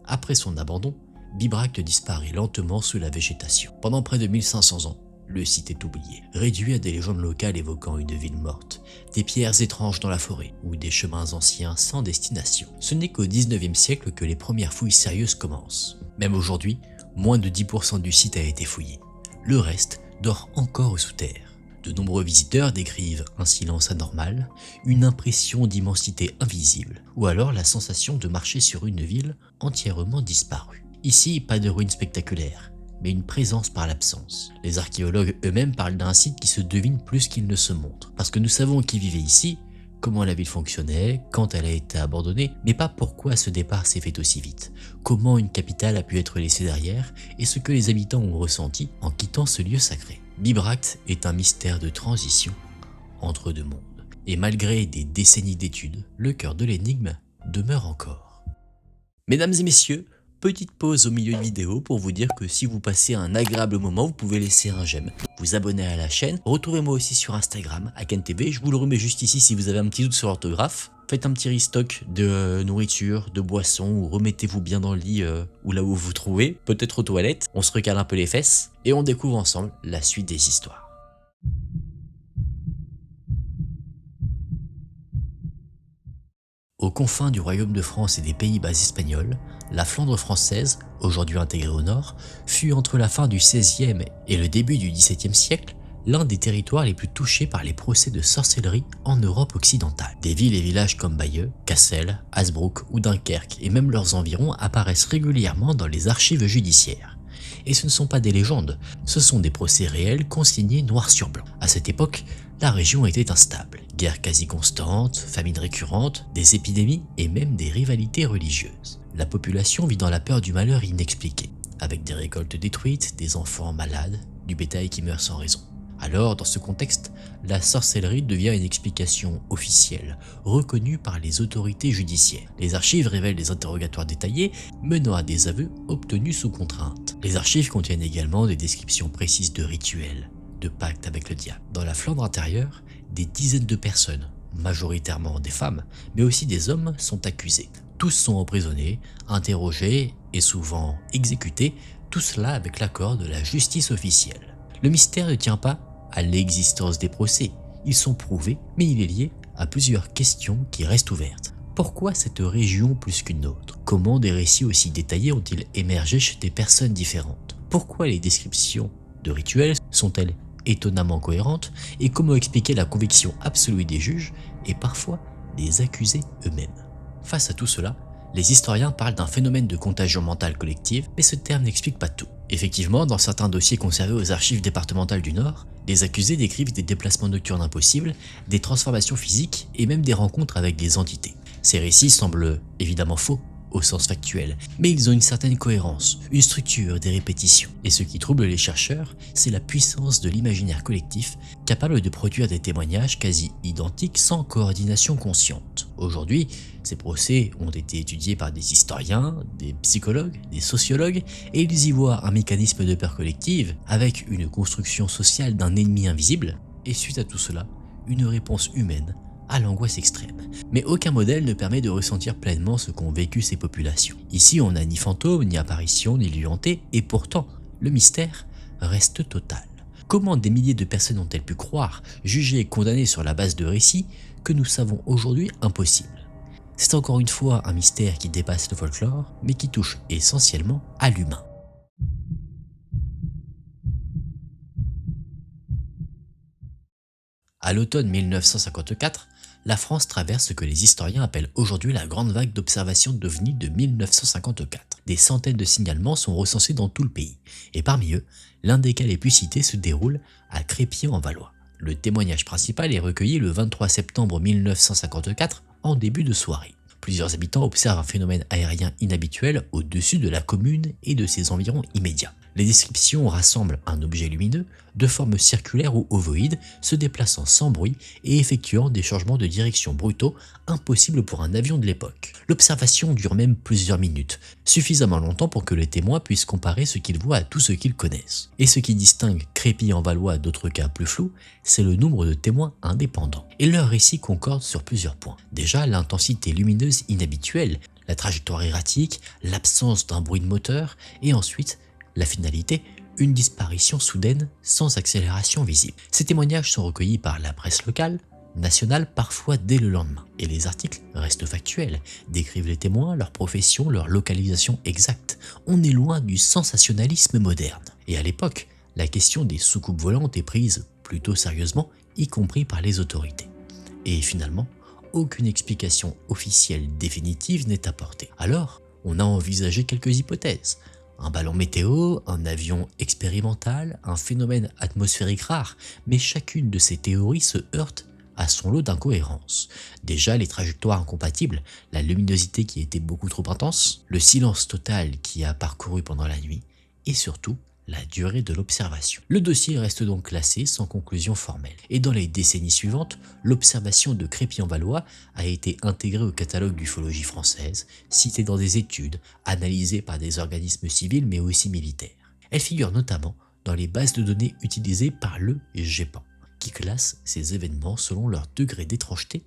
Après son abandon, Bibracte disparaît lentement sous la végétation. Pendant près de 1500 ans, le site est oublié, réduit à des légendes locales évoquant une ville morte, des pierres étranges dans la forêt ou des chemins anciens sans destination. Ce n'est qu'au 19e siècle que les premières fouilles sérieuses commencent. Même aujourd'hui, moins de 10% du site a été fouillé. Le reste dort encore sous terre. De nombreux visiteurs décrivent un silence anormal, une impression d'immensité invisible, ou alors la sensation de marcher sur une ville entièrement disparue. Ici, pas de ruines spectaculaires, mais une présence par l'absence. Les archéologues eux-mêmes parlent d'un site qui se devine plus qu'il ne se montre, parce que nous savons qui vivait ici, comment la ville fonctionnait, quand elle a été abandonnée, mais pas pourquoi ce départ s'est fait aussi vite, comment une capitale a pu être laissée derrière et ce que les habitants ont ressenti en quittant ce lieu sacré. Bibracte est un mystère de transition entre deux mondes, et malgré des décennies d'études, le cœur de l'énigme demeure encore. Mesdames et messieurs, petite pause au milieu de vidéo pour vous dire que si vous passez un agréable moment, vous pouvez laisser un j'aime, vous abonner à la chaîne. Retrouvez-moi aussi sur Instagram, AkenTV, je vous le remets juste ici si vous avez un petit doute sur l'orthographe. Faites un petit restock de nourriture, de boissons, ou remettez-vous bien dans le lit ou là où vous vous trouvez, peut-être aux toilettes. On se recale un peu les fesses et on découvre ensemble la suite des histoires. Aux confins du royaume de France et des Pays-Bas espagnols, la Flandre française, aujourd'hui intégrée au nord, fut entre la fin du XVIe et le début du XVIIe siècle l'un des territoires les plus touchés par les procès de sorcellerie en Europe occidentale. Des villes et villages comme Bayeux, Cassel, Hasbrook ou Dunkerque et même leurs environs apparaissent régulièrement dans les archives judiciaires. Et ce ne sont pas des légendes, ce sont des procès réels consignés noir sur blanc. À cette époque, la région était instable. Guerres quasi constantes, famines récurrentes, des épidémies et même des rivalités religieuses. La population vit dans la peur du malheur inexpliqué, avec des récoltes détruites, des enfants malades, du bétail qui meurt sans raison. Alors, dans ce contexte, la sorcellerie devient une explication officielle, reconnue par les autorités judiciaires. Les archives révèlent des interrogatoires détaillés, menant à des aveux obtenus sous contrainte. Les archives contiennent également des descriptions précises de rituels, de pactes avec le diable. Dans la Flandre intérieure, des dizaines de personnes, majoritairement des femmes, mais aussi des hommes, sont accusés. Tous sont emprisonnés, interrogés et souvent exécutés, tout cela avec l'accord de la justice officielle. Le mystère ne tient pas à l'existence des procès, ils sont prouvés, mais il est lié à plusieurs questions qui restent ouvertes. Pourquoi cette région plus qu'une autre? Comment des récits aussi détaillés ont-ils émergé chez des personnes différentes? Pourquoi les descriptions de rituels sont-elles étonnamment cohérentes? Et comment expliquer la conviction absolue des juges et parfois des accusés eux-mêmes? Face à tout cela, les historiens parlent d'un phénomène de contagion mentale collective, mais ce terme n'explique pas tout. Effectivement, dans certains dossiers conservés aux archives départementales du Nord, les accusés décrivent des déplacements nocturnes impossibles, des transformations physiques et même des rencontres avec des entités. Ces récits semblent évidemment faux au sens factuel, mais ils ont une certaine cohérence, une structure, des répétitions. Et ce qui trouble les chercheurs, c'est la puissance de l'imaginaire collectif, capable de produire des témoignages quasi identiques sans coordination consciente. Aujourd'hui, ces procès ont été étudiés par des historiens, des psychologues, des sociologues, et ils y voient un mécanisme de peur collective, avec une construction sociale d'un ennemi invisible, et suite à tout cela, une réponse humaine à l'angoisse extrême. Mais aucun modèle ne permet de ressentir pleinement ce qu'ont vécu ces populations. Ici, on n'a ni fantômes, ni apparitions, ni lieux hantés, et pourtant, le mystère reste total. Comment des milliers de personnes ont-elles pu croire, juger et condamner sur la base de récits que nous savons aujourd'hui impossibles? C'est encore une fois un mystère qui dépasse le folklore, mais qui touche essentiellement à l'humain. À l'automne 1954, la France traverse ce que les historiens appellent aujourd'hui la grande vague d'observations d'OVNI de 1954. Des centaines de signalements sont recensés dans tout le pays, et parmi eux, l'un des cas les plus cités se déroule à Crépy-en-Valois. Le témoignage principal est recueilli le 23 septembre 1954 en début de soirée. Plusieurs habitants observent un phénomène aérien inhabituel au-dessus de la commune et de ses environs immédiats. Les descriptions rassemblent un objet lumineux de forme circulaire ou ovoïde se déplaçant sans bruit et effectuant des changements de direction brutaux impossibles pour un avion de l'époque. L'observation dure même plusieurs minutes, suffisamment longtemps pour que les témoins puissent comparer ce qu'ils voient à tout ce qu'ils connaissent. Et ce qui distingue Crépy-en-Valois d'autres cas plus flous, c'est le nombre de témoins indépendants. Et leurs récits concordent sur plusieurs points. Déjà, l'intensité lumineuse inhabituelle, la trajectoire erratique, l'absence d'un bruit de moteur, et ensuite, la finalité, une disparition soudaine sans accélération visible. Ces témoignages sont recueillis par la presse locale, nationale, parfois dès le lendemain. Et les articles restent factuels, décrivent les témoins, leur profession, leur localisation exacte. On est loin du sensationnalisme moderne. Et à l'époque, la question des soucoupes volantes est prise plutôt sérieusement, y compris par les autorités. Et finalement, aucune explication officielle définitive n'est apportée. Alors, on a envisagé quelques hypothèses. Un ballon météo, un avion expérimental, un phénomène atmosphérique rare, mais chacune de ces théories se heurte à son lot d'incohérences. Déjà les trajectoires incompatibles, la luminosité qui était beaucoup trop intense, le silence total qui a parcouru pendant la nuit, et surtout la durée de l'observation. Le dossier reste donc classé sans conclusion formelle. Et dans les décennies suivantes, l'observation de Crépy-en-Valois a été intégrée au catalogue d'ufologie française, citée dans des études, analysée par des organismes civils mais aussi militaires. Elle figure notamment dans les bases de données utilisées par le GEPAN, qui classe ces événements selon leur degré d'étrangeté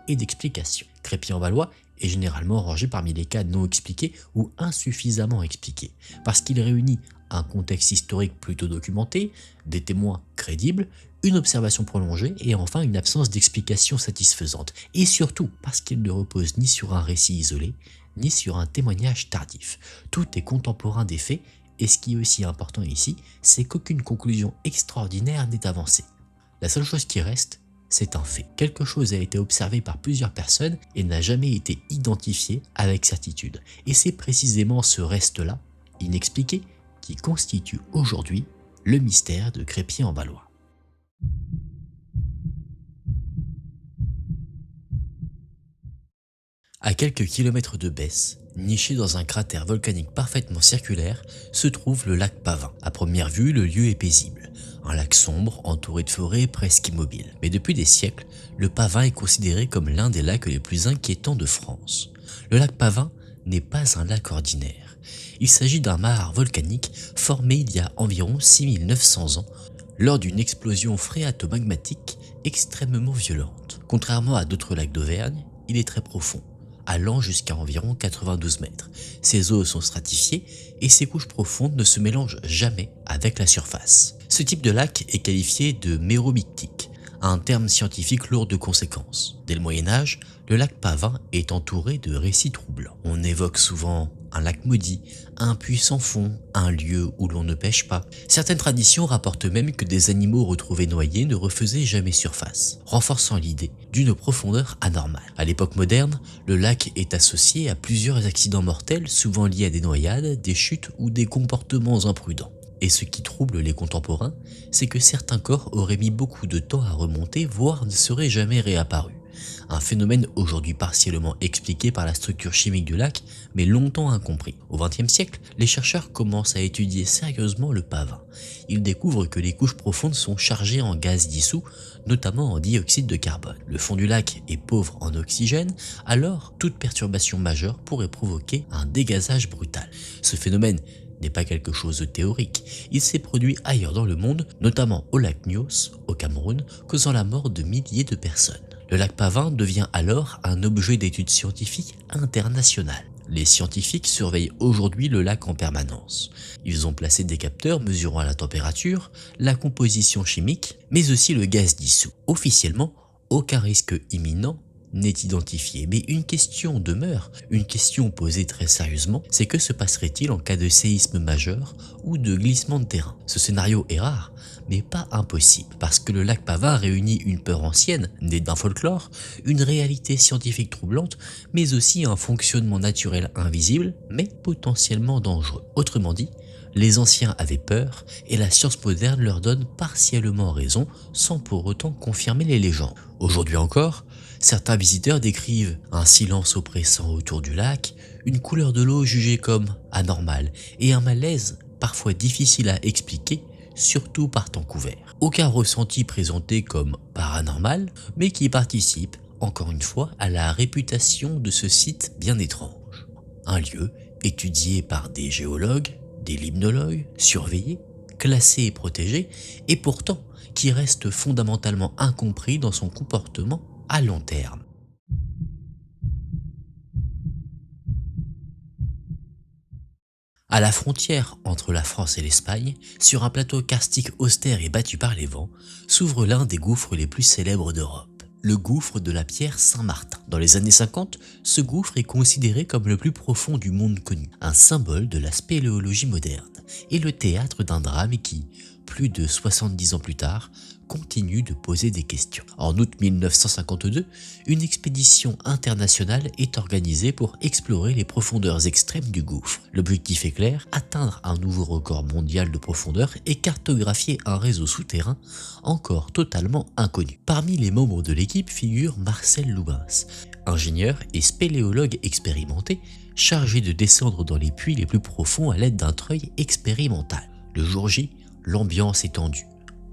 et d'explication. Crépy-en-Valois est généralement rangé parmi les cas non expliqués ou insuffisamment expliqués, parce qu'il réunit un contexte historique plutôt documenté, des témoins crédibles, une observation prolongée et enfin une absence d'explication satisfaisante. Et surtout parce qu'il ne repose ni sur un récit isolé, ni sur un témoignage tardif. Tout est contemporain des faits et ce qui est aussi important ici, c'est qu'aucune conclusion extraordinaire n'est avancée. La seule chose qui reste, c'est un fait. Quelque chose a été observé par plusieurs personnes et n'a jamais été identifié avec certitude. Et c'est précisément ce reste-là, inexpliqué, qui constitue aujourd'hui le mystère de Crépy-en-Valois. À quelques kilomètres de Besse, niché dans un cratère volcanique parfaitement circulaire, se trouve le lac Pavin. À première vue, le lieu est paisible. Un lac sombre, entouré de forêts, presque immobile. Mais depuis des siècles, le Pavin est considéré comme l'un des lacs les plus inquiétants de France. Le lac Pavin n'est pas un lac ordinaire. Il s'agit d'un mahar volcanique formé il y a environ 6900 ans lors d'une explosion phréato-magmatique extrêmement violente. Contrairement à d'autres lacs d'Auvergne, il est très profond, allant jusqu'à environ 92 mètres. Ses eaux sont stratifiées et ses couches profondes ne se mélangent jamais avec la surface. Ce type de lac est qualifié de méromictique, un terme scientifique lourd de conséquences. Dès le Moyen-Âge, le lac Pavin est entouré de récits troublants. On évoque souvent un lac maudit, un puits sans fond, un lieu où l'on ne pêche pas. Certaines traditions rapportent même que des animaux retrouvés noyés ne refaisaient jamais surface, renforçant l'idée d'une profondeur anormale. À l'époque moderne, le lac est associé à plusieurs accidents mortels, souvent liés à des noyades, des chutes ou des comportements imprudents. Et ce qui trouble les contemporains, c'est que certains corps auraient mis beaucoup de temps à remonter, voire ne seraient jamais réapparus. Un phénomène aujourd'hui partiellement expliqué par la structure chimique du lac, mais longtemps incompris. Au XXe siècle, les chercheurs commencent à étudier sérieusement le Pavin. Ils découvrent que les couches profondes sont chargées en gaz dissous, notamment en dioxyde de carbone. Le fond du lac est pauvre en oxygène, alors toute perturbation majeure pourrait provoquer un dégazage brutal. Ce phénomène n'est pas quelque chose de théorique. Il s'est produit ailleurs dans le monde, notamment au lac Nyos, au Cameroun, causant la mort de milliers de personnes. Le Le lac Pavin devient alors un objet d'étude scientifique internationale. Les scientifiques surveillent aujourd'hui le lac en permanence. Ils ont placé des capteurs mesurant la température, la composition chimique, mais aussi le gaz dissous. Officiellement, aucun risque imminent n'est identifié, mais une question demeure, une question posée très sérieusement, c'est que se passerait-il en cas de séisme majeur ou de glissement de terrain? Ce scénario est rare, mais pas impossible, parce que le lac Pavin réunit une peur ancienne, née d'un folklore, une réalité scientifique troublante, mais aussi un fonctionnement naturel invisible, mais potentiellement dangereux. Autrement dit, les anciens avaient peur et la science moderne leur donne partiellement raison sans pour autant confirmer les légendes. Aujourd'hui encore, certains visiteurs décrivent un silence oppressant autour du lac, une couleur de l'eau jugée comme anormale et un malaise parfois difficile à expliquer, surtout par temps couvert. Aucun ressenti présenté comme paranormal, mais qui participe, encore une fois, à la réputation de ce site bien étrange. Un lieu étudié par des géologues, des limnologues, surveillé, classé et protégé, et pourtant qui reste fondamentalement incompris dans son comportement à long terme. À la frontière entre la France et l'Espagne, sur un plateau karstique austère et battu par les vents, s'ouvre l'un des gouffres les plus célèbres d'Europe, le gouffre de la pierre Saint-Martin. Dans les années 50, ce gouffre est considéré comme le plus profond du monde connu, un symbole de la spéléologie moderne et le théâtre d'un drame qui, plus de 70 ans plus tard, continue de poser des questions. En août 1952, une expédition internationale est organisée pour explorer les profondeurs extrêmes du gouffre. L'objectif est clair, atteindre un nouveau record mondial de profondeur et cartographier un réseau souterrain encore totalement inconnu. Parmi les membres de l'équipe figure Marcel Loubens, ingénieur et spéléologue expérimenté, chargé de descendre dans les puits les plus profonds à l'aide d'un treuil expérimental. Le jour J, l'ambiance est tendue.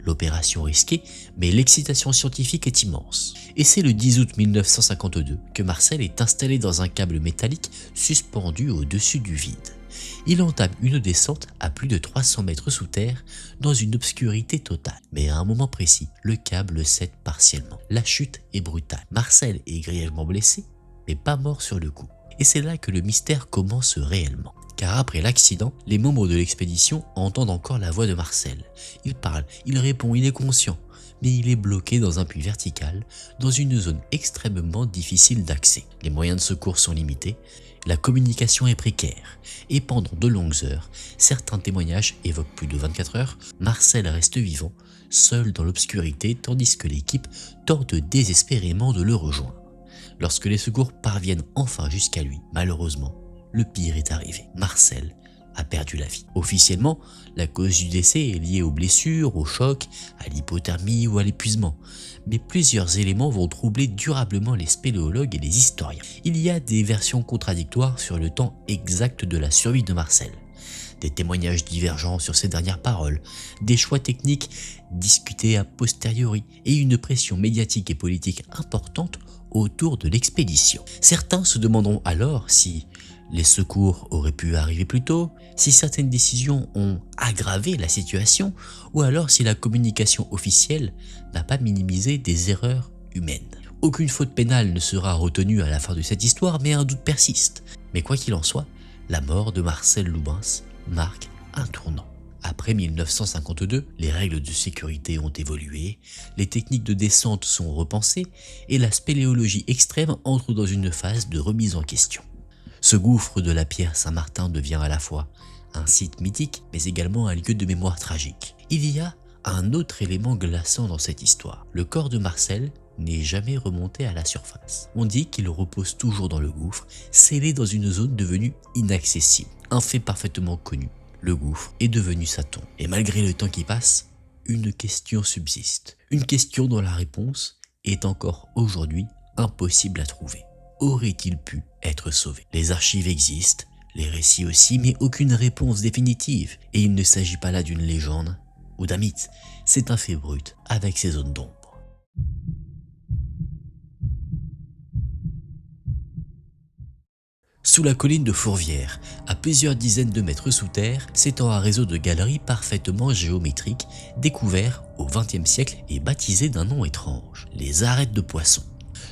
L'opération risquée, mais l'excitation scientifique est immense. Et c'est le 10 août 1952 que Marcel est installé dans un câble métallique suspendu au-dessus du vide. Il entame une descente à plus de 300 mètres sous terre dans une obscurité totale. Mais à un moment précis, le câble cède partiellement. La chute est brutale. Marcel est grièvement blessé, mais pas mort sur le coup. Et c'est là que le mystère commence réellement. Car après l'accident, les membres de l'expédition entendent encore la voix de Marcel. Il parle, il répond, il est conscient, mais il est bloqué dans un puits vertical, dans une zone extrêmement difficile d'accès. Les moyens de secours sont limités, la communication est précaire, et pendant de longues heures, certains témoignages évoquent plus de 24 heures, Marcel reste vivant, seul dans l'obscurité, tandis que l'équipe tente désespérément de le rejoindre. Lorsque les secours parviennent enfin jusqu'à lui, malheureusement, le pire est arrivé. Marcel a perdu la vie. Officiellement, la cause du décès est liée aux blessures, au choc, à l'hypothermie ou à l'épuisement. Mais plusieurs éléments vont troubler durablement les spéléologues et les historiens. Il y a des versions contradictoires sur le temps exact de la survie de Marcel. Des témoignages divergents sur ses dernières paroles, des choix techniques discutés a posteriori et une pression médiatique et politique importante autour de l'expédition. Certains se demanderont alors si les secours auraient pu arriver plus tôt, si certaines décisions ont aggravé la situation, ou alors si la communication officielle n'a pas minimisé des erreurs humaines. Aucune faute pénale ne sera retenue à la fin de cette histoire, mais un doute persiste. Mais quoi qu'il en soit, la mort de Marcel Loubens marque un tournant. Après 1952, les règles de sécurité ont évolué, les techniques de descente sont repensées et la spéléologie extrême entre dans une phase de remise en question. Ce gouffre de la pierre Saint-Martin devient à la fois un site mythique, mais également un lieu de mémoire tragique. Il y a un autre élément glaçant dans cette histoire. Le corps de Marcel n'est jamais remonté à la surface. On dit qu'il repose toujours dans le gouffre, scellé dans une zone devenue inaccessible. Un fait parfaitement connu. Le gouffre est devenu sa tombe. Et malgré le temps qui passe, une question subsiste. Une question dont la réponse est encore aujourd'hui impossible à trouver. Aurait-il pu être sauvé? Les archives existent, les récits aussi, mais aucune réponse définitive. Et il ne s'agit pas là d'une légende ou d'un mythe, c'est un fait brut avec ses zones d'ombre. Sous la colline de Fourvière, à plusieurs dizaines de mètres sous terre, s'étend un réseau de galeries parfaitement géométriques, découvert au XXe siècle et baptisé d'un nom étrange, les arêtes de poisson.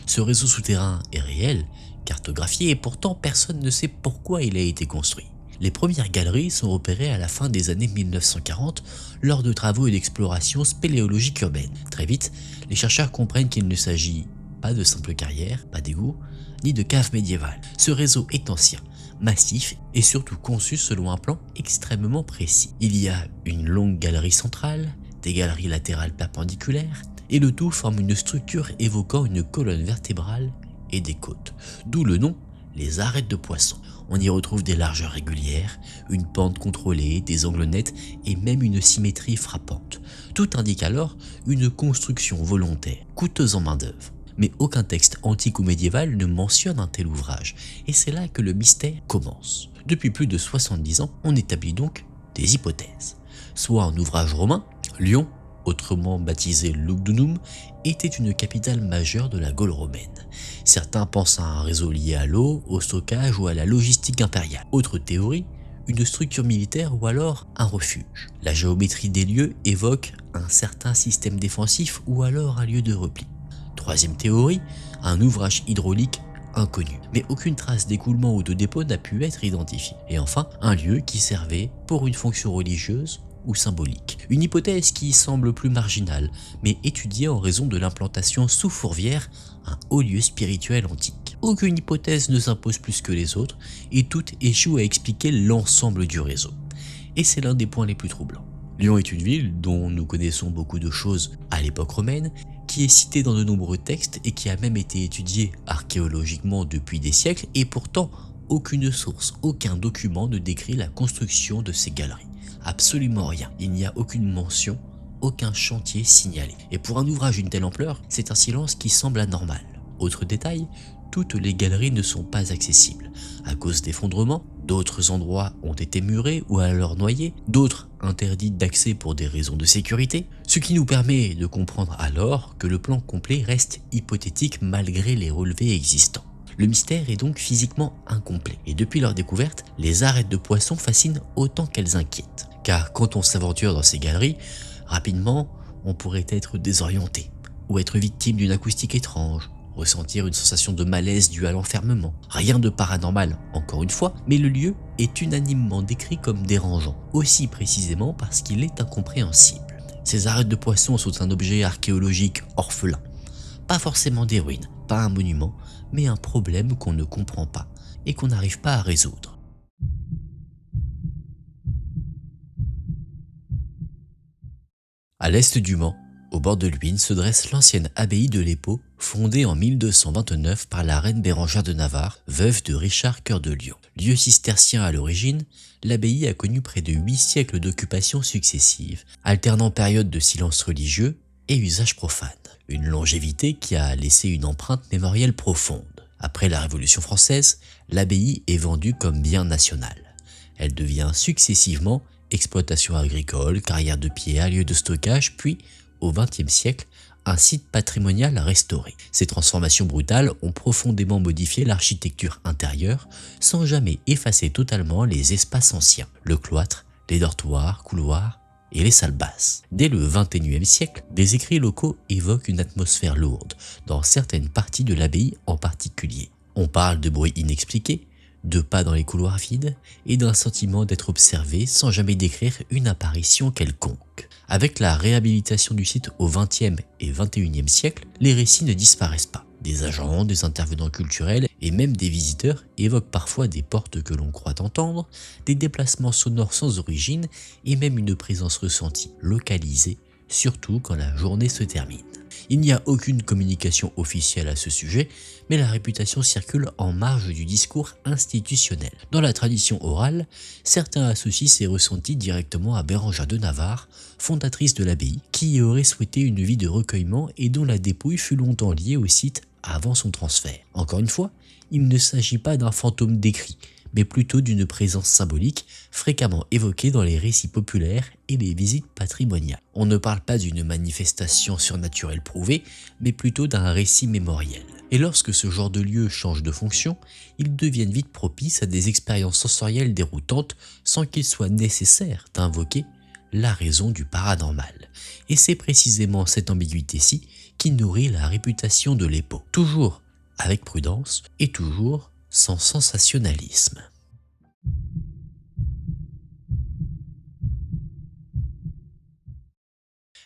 Ce réseau souterrain est réel, cartographié, et pourtant personne ne sait pourquoi il a été construit. Les premières galeries sont repérées à la fin des années 1940 lors de travaux et d'explorations spéléologiques urbaines. Très vite, les chercheurs comprennent qu'il ne s'agit pas de simples carrières, pas d'égouts, ni de caves médiévales. Ce réseau est ancien, massif et surtout conçu selon un plan extrêmement précis. Il y a une longue galerie centrale, des galeries latérales perpendiculaires, et le tout forme une structure évoquant une colonne vertébrale et des côtes, d'où le nom les arêtes de poisson. On y retrouve des largeurs régulières, une pente contrôlée, des angles nets et même une symétrie frappante. Tout indique alors une construction volontaire, coûteuse en main-d'œuvre. Mais aucun texte antique ou médiéval ne mentionne un tel ouvrage, et c'est là que le mystère commence. Depuis plus de 70 ans, on établit donc des hypothèses. Soit un ouvrage romain, Lyon, autrement baptisé Lugdunum, était une capitale majeure de la Gaule romaine. Certains pensent à un réseau lié à l'eau, au stockage ou à la logistique impériale. Autre théorie, une structure militaire ou alors un refuge. La géométrie des lieux évoque un certain système défensif ou alors un lieu de repli. Troisième théorie, un ouvrage hydraulique inconnu, mais aucune trace d'écoulement ou de dépôt n'a pu être identifiée. Et enfin, un lieu qui servait pour une fonction religieuse ou symbolique. Une hypothèse qui semble plus marginale, mais étudiée en raison de l'implantation sous Fourvière, un haut lieu spirituel antique. Aucune hypothèse ne s'impose plus que les autres, et toutes échouent à expliquer l'ensemble du réseau. Et c'est l'un des points les plus troublants. Lyon est une ville dont nous connaissons beaucoup de choses à l'époque romaine, qui est citée dans de nombreux textes et qui a même été étudiée archéologiquement depuis des siècles, et pourtant aucune source, aucun document ne décrit la construction de ces galeries. Absolument rien. Il n'y a aucune mention, aucun chantier signalé. Et pour un ouvrage d'une telle ampleur, c'est un silence qui semble anormal. Autre détail, toutes les galeries ne sont pas accessibles. À cause d'effondrements, d'autres endroits ont été murés ou alors noyés, d'autres interdits d'accès pour des raisons de sécurité, ce qui nous permet de comprendre alors que le plan complet reste hypothétique malgré les relevés existants. Le mystère est donc physiquement incomplet, et depuis leur découverte, les arêtes de poisson fascinent autant qu'elles inquiètent. Car quand on s'aventure dans ces galeries, rapidement, on pourrait être désorienté, ou être victime d'une acoustique étrange, ressentir une sensation de malaise due à l'enfermement. Rien de paranormal, encore une fois, mais le lieu est unanimement décrit comme dérangeant, aussi précisément parce qu'il est incompréhensible. Ces arêtes de poisson sont un objet archéologique orphelin. Pas forcément des ruines, pas un monument, mais un problème qu'on ne comprend pas et qu'on n'arrive pas à résoudre. À l'est du Mans, au bord de l'Huisne, se dresse l'ancienne abbaye de l'Épau, fondée en 1229 par la reine Bérengère de Navarre, veuve de Richard Cœur de Lion. Lieu cistercien à l'origine, l'abbaye a connu près de 8 siècles d'occupation successive, alternant périodes de silence religieux et usages profanes. Une longévité qui a laissé une empreinte mémorielle profonde. Après la Révolution française, l'abbaye est vendue comme bien national. Elle devient successivement exploitation agricole, carrière de pierre, lieu de stockage, puis, au XXe siècle, un site patrimonial restauré. Ces transformations brutales ont profondément modifié l'architecture intérieure, sans jamais effacer totalement les espaces anciens, le cloître, les dortoirs, couloirs et les salles basses. Dès le XXIe siècle, des écrits locaux évoquent une atmosphère lourde, dans certaines parties de l'abbaye en particulier. On parle de bruit inexpliqué, de pas dans les couloirs vides et d'un sentiment d'être observé sans jamais décrire une apparition quelconque. Avec la réhabilitation du site au XXe et XXIe siècle, les récits ne disparaissent pas. Des agents, des intervenants culturels et même des visiteurs évoquent parfois des portes que l'on croit entendre, des déplacements sonores sans origine et même une présence ressentie, localisée, surtout quand la journée se termine. Il n'y a aucune communication officielle à ce sujet, mais la réputation circule en marge du discours institutionnel. Dans la tradition orale, certains associent ces ressentis directement à Bérengère de Navarre, fondatrice de l'abbaye, qui y aurait souhaité une vie de recueillement et dont la dépouille fut longtemps liée au site avant son transfert. Encore une fois, il ne s'agit pas d'un fantôme décrit, mais plutôt d'une présence symbolique fréquemment évoquée dans les récits populaires et les visites patrimoniales. On ne parle pas d'une manifestation surnaturelle prouvée, mais plutôt d'un récit mémoriel. Et lorsque ce genre de lieux change de fonction, ils deviennent vite propices à des expériences sensorielles déroutantes sans qu'il soit nécessaire d'invoquer la raison du paranormal. Et c'est précisément cette ambiguïté-ci qui nourrit la réputation de l'EPO. Toujours avec prudence et toujours sans sensationnalisme.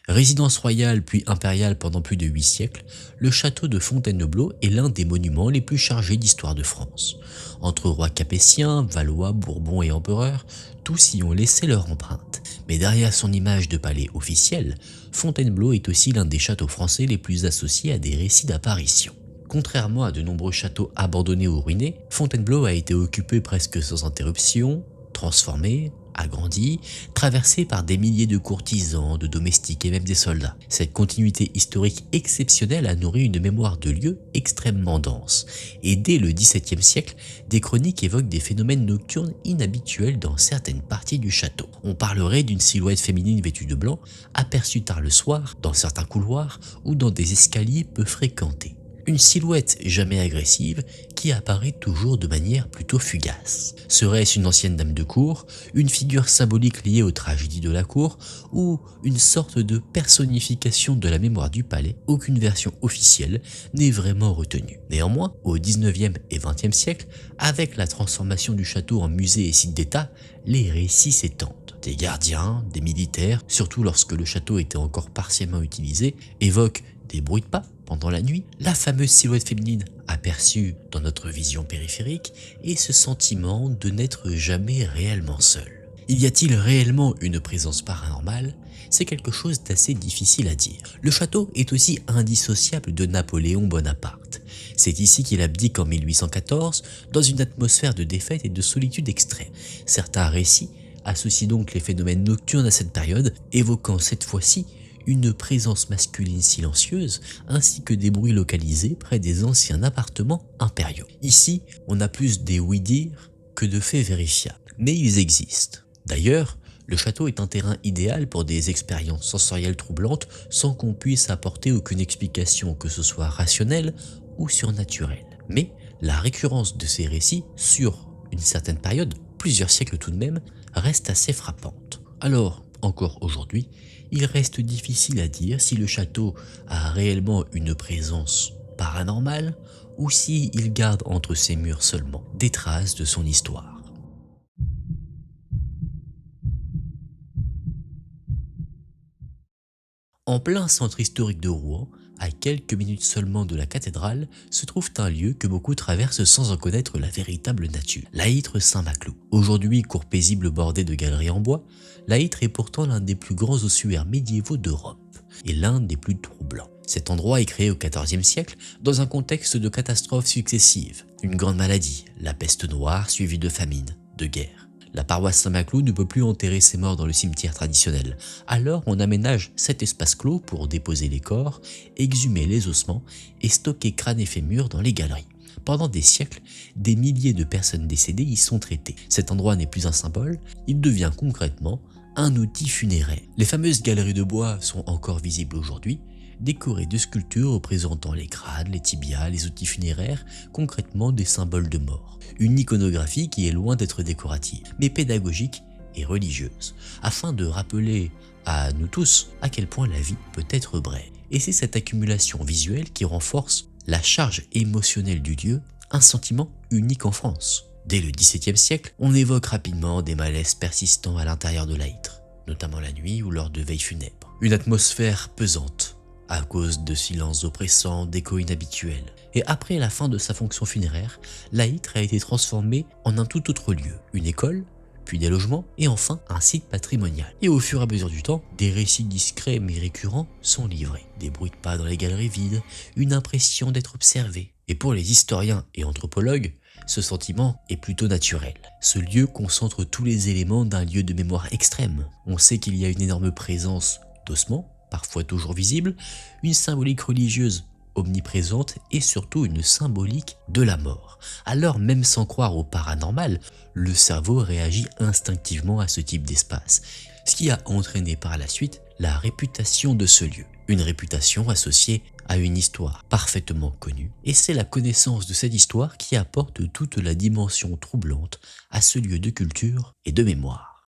Résidence royale puis impériale pendant plus de 8 siècles, le château de Fontainebleau est l'un des monuments les plus chargés d'histoire de France. Entre rois capétiens, valois, bourbons et empereurs, tous y ont laissé leur empreinte. Mais derrière son image de palais officiel, Fontainebleau est aussi l'un des châteaux français les plus associés à des récits d'apparition. Contrairement à de nombreux châteaux abandonnés ou ruinés, Fontainebleau a été occupé presque sans interruption, transformé, agrandi, traversé par des milliers de courtisans, de domestiques et même des soldats. Cette continuité historique exceptionnelle a nourri une mémoire de lieu extrêmement dense. Et dès le XVIIe siècle, des chroniques évoquent des phénomènes nocturnes inhabituels dans certaines parties du château. On parlerait d'une silhouette féminine vêtue de blanc, aperçue tard le soir, dans certains couloirs ou dans des escaliers peu fréquentés. Une silhouette jamais agressive qui apparaît toujours de manière plutôt fugace. Serait-ce une ancienne dame de cour, une figure symbolique liée aux tragédies de la cour ou une sorte de personnification de la mémoire du palais? Aucune version officielle n'est vraiment retenue. Néanmoins, au XIXe et XXe siècle, avec la transformation du château en musée et site d'État, les récits s'étendent. Des gardiens, des militaires, surtout lorsque le château était encore partiellement utilisé, évoquent des bruits de pas pendant la nuit, la fameuse silhouette féminine aperçue dans notre vision périphérique et ce sentiment de n'être jamais réellement seul. Y a-t-il réellement une présence paranormale? C'est quelque chose d'assez difficile à dire. Le château est aussi indissociable de Napoléon Bonaparte. C'est ici qu'il abdique en 1814 dans une atmosphère de défaite et de solitude extrême. Certains récits associent donc les phénomènes nocturnes à cette période, évoquant cette fois-ci une présence masculine silencieuse ainsi que des bruits localisés près des anciens appartements impériaux. Ici, on a plus des oui-dire que de faits vérifiables, mais ils existent. D'ailleurs, le château est un terrain idéal pour des expériences sensorielles troublantes sans qu'on puisse apporter aucune explication que ce soit rationnelle ou surnaturelle. Mais la récurrence de ces récits sur une certaine période, plusieurs siècles tout de même, reste assez frappante. Alors, encore aujourd'hui, il reste difficile à dire si le château a réellement une présence paranormale ou si il garde entre ses murs seulement des traces de son histoire. En plein centre historique de Rouen, à quelques minutes seulement de la cathédrale, se trouve un lieu que beaucoup traversent sans en connaître la véritable nature, l'Aïtre Saint-Maclou. Aujourd'hui cour paisible bordée de galeries en bois, l'Aïtre est pourtant l'un des plus grands ossuaires médiévaux d'Europe et l'un des plus troublants. Cet endroit est créé au XIVe siècle dans un contexte de catastrophes successives. Une grande maladie, la peste noire suivie de famine, de guerre. La paroisse Saint-Maclou ne peut plus enterrer ses morts dans le cimetière traditionnel. Alors on aménage cet espace clos pour déposer les corps, exhumer les ossements et stocker crânes et fémurs dans les galeries. Pendant des siècles, des milliers de personnes décédées y sont traitées. Cet endroit n'est plus un symbole, il devient concrètement un outil funéraire. Les fameuses galeries de bois sont encore visibles aujourd'hui, décorées de sculptures représentant les crânes, les tibias, les outils funéraires, concrètement des symboles de mort. Une iconographie qui est loin d'être décorative, mais pédagogique et religieuse, afin de rappeler à nous tous à quel point la vie peut être brève. Et c'est cette accumulation visuelle qui renforce la charge émotionnelle du lieu, un sentiment unique en France. Dès le XVIIe siècle, on évoque rapidement des malaises persistants à l'intérieur de l'Aïtre, notamment la nuit ou lors de veilles funèbres. Une atmosphère pesante, à cause de silences oppressants, d'échos inhabituels. Et après la fin de sa fonction funéraire, l'Aïtre a été transformé en un tout autre lieu, une école, puis des logements, et enfin un site patrimonial. Et au fur et à mesure du temps, des récits discrets mais récurrents sont livrés. Des bruits de pas dans les galeries vides, une impression d'être observé. Et pour les historiens et anthropologues, ce sentiment est plutôt naturel. Ce lieu concentre tous les éléments d'un lieu de mémoire extrême. On sait qu'il y a une énorme présence d'ossements, parfois toujours visibles, une symbolique religieuse omniprésente et surtout une symbolique de la mort. Alors même sans croire au paranormal, le cerveau réagit instinctivement à ce type d'espace, ce qui a entraîné par la suite la réputation de ce lieu. Une réputation associée à une histoire parfaitement connue, et c'est la connaissance de cette histoire qui apporte toute la dimension troublante à ce lieu de culture et de mémoire.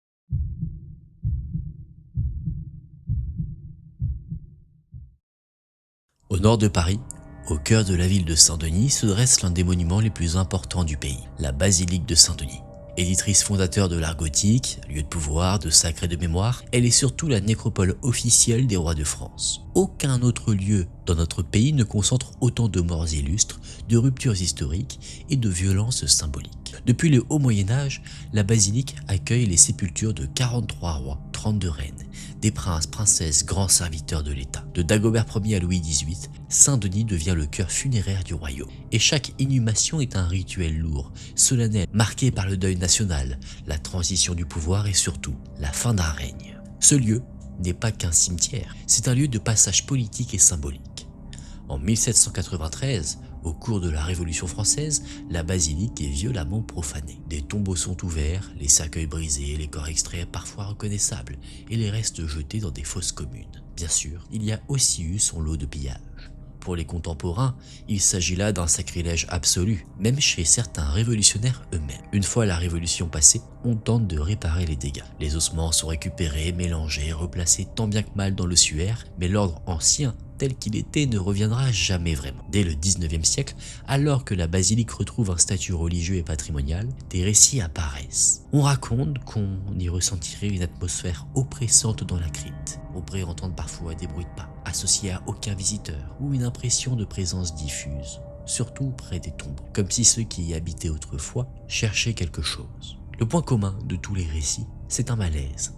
Au nord de Paris, au cœur de la ville de Saint-Denis, se dresse l'un des monuments les plus importants du pays, la basilique de Saint-Denis. Éditrice fondateur de l'art gothique, lieu de pouvoir, de sacre et de mémoire, elle est surtout la nécropole officielle des rois de France. Aucun autre lieu dans notre pays ne concentre autant de morts illustres, de ruptures historiques et de violences symboliques. Depuis le haut Moyen-Âge, la basilique accueille les sépultures de 43 rois, 32 reines, des princes, princesses, grands serviteurs de l'État. De Dagobert Ier à Louis XVIII, Saint-Denis devient le cœur funéraire du royaume. Et chaque inhumation est un rituel lourd, solennel, marqué par le deuil national, la transition du pouvoir et surtout la fin d'un règne. Ce lieu n'est pas qu'un cimetière, c'est un lieu de passage politique et symbolique. En 1793, au cours de la Révolution française, la basilique est violemment profanée. Des tombeaux sont ouverts, les cercueils brisés, les corps extraits parfois reconnaissables et les restes jetés dans des fosses communes. Bien sûr, il y a aussi eu son lot de pillages. Pour les contemporains, il s'agit là d'un sacrilège absolu, même chez certains révolutionnaires eux-mêmes. Une fois la révolution passée, on tente de réparer les dégâts. Les ossements sont récupérés, mélangés, replacés tant bien que mal dans l'ossuaire, mais l'ordre ancien tel qu'il était ne reviendra jamais vraiment. Dès le 19e siècle, alors que la basilique retrouve un statut religieux et patrimonial, des récits apparaissent. On raconte qu'on y ressentirait une atmosphère oppressante dans la crypte. On pourrait entendre parfois des bruits de pas, associés à aucun visiteur, ou une impression de présence diffuse, surtout près des tombeaux, comme si ceux qui y habitaient autrefois cherchaient quelque chose. Le point commun de tous les récits, c'est un malaise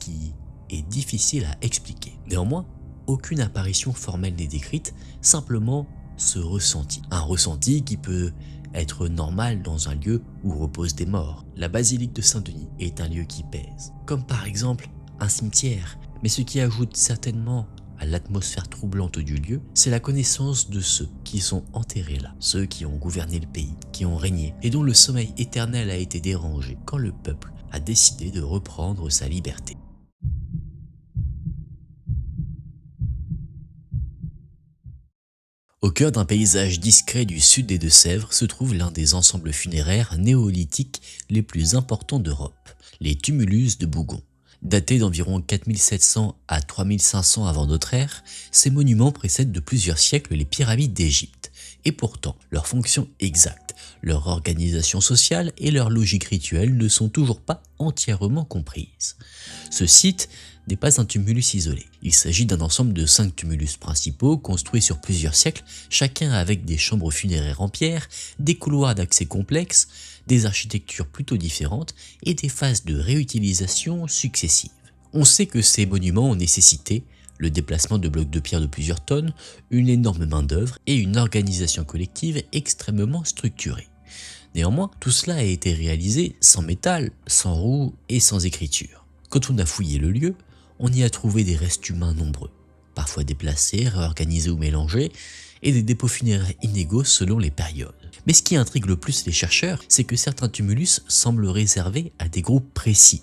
qui est difficile à expliquer. Néanmoins, aucune apparition formelle n'est décrite, simplement ce ressenti. Un ressenti qui peut être normal dans un lieu où reposent des morts. La basilique de Saint-Denis est un lieu qui pèse, comme par exemple un cimetière, mais ce qui ajoute certainement à l'atmosphère troublante du lieu, c'est la connaissance de ceux qui sont enterrés là, ceux qui ont gouverné le pays, qui ont régné, et dont le sommeil éternel a été dérangé quand le peuple a décidé de reprendre sa liberté. Au cœur d'un paysage discret du sud des Deux-Sèvres se trouve l'un des ensembles funéraires néolithiques les plus importants d'Europe, les tumulus de Bougon. Datés d'environ 4700 à 3500 avant notre ère, ces monuments précèdent de plusieurs siècles les pyramides d'Égypte. Et pourtant, leur fonction exacte, leur organisation sociale et leur logique rituelle ne sont toujours pas entièrement comprises. Ce site n'est pas un tumulus isolé. Il s'agit d'un ensemble de 5 tumulus principaux construits sur plusieurs siècles, chacun avec des chambres funéraires en pierre, des couloirs d'accès complexes, des architectures plutôt différentes et des phases de réutilisation successives. On sait que ces monuments ont nécessité le déplacement de blocs de pierre de plusieurs tonnes, une énorme main-d'œuvre et une organisation collective extrêmement structurée. Néanmoins, tout cela a été réalisé sans métal, sans roues et sans écriture. Quand on a fouillé le lieu, on y a trouvé des restes humains nombreux, parfois déplacés, réorganisés ou mélangés, et des dépôts funéraires inégaux selon les périodes. Mais ce qui intrigue le plus les chercheurs, c'est que certains tumulus semblent réservés à des groupes précis.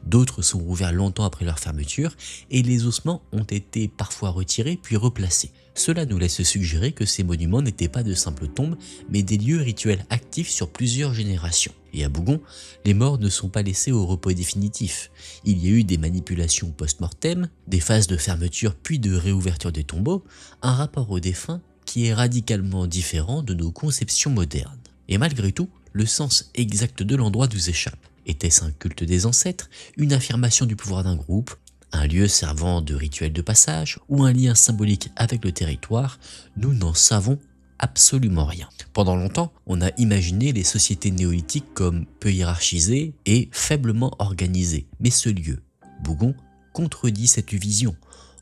D'autres sont ouverts longtemps après leur fermeture, et les ossements ont été parfois retirés puis replacés. Cela nous laisse suggérer que ces monuments n'étaient pas de simples tombes, mais des lieux rituels actifs sur plusieurs générations. Et à Bougon, les morts ne sont pas laissés au repos définitif. Il y a eu des manipulations post-mortem, des phases de fermeture puis de réouverture des tombeaux, un rapport aux défunts qui est radicalement différent de nos conceptions modernes. Et malgré tout, le sens exact de l'endroit nous échappe. Était-ce un culte des ancêtres, une affirmation du pouvoir d'un groupe, un lieu servant de rituel de passage ou un lien symbolique avec le territoire? Nous n'en savons absolument rien. Pendant longtemps, on a imaginé les sociétés néolithiques comme peu hiérarchisées et faiblement organisées. Mais ce lieu, Bougon, contredit cette vision.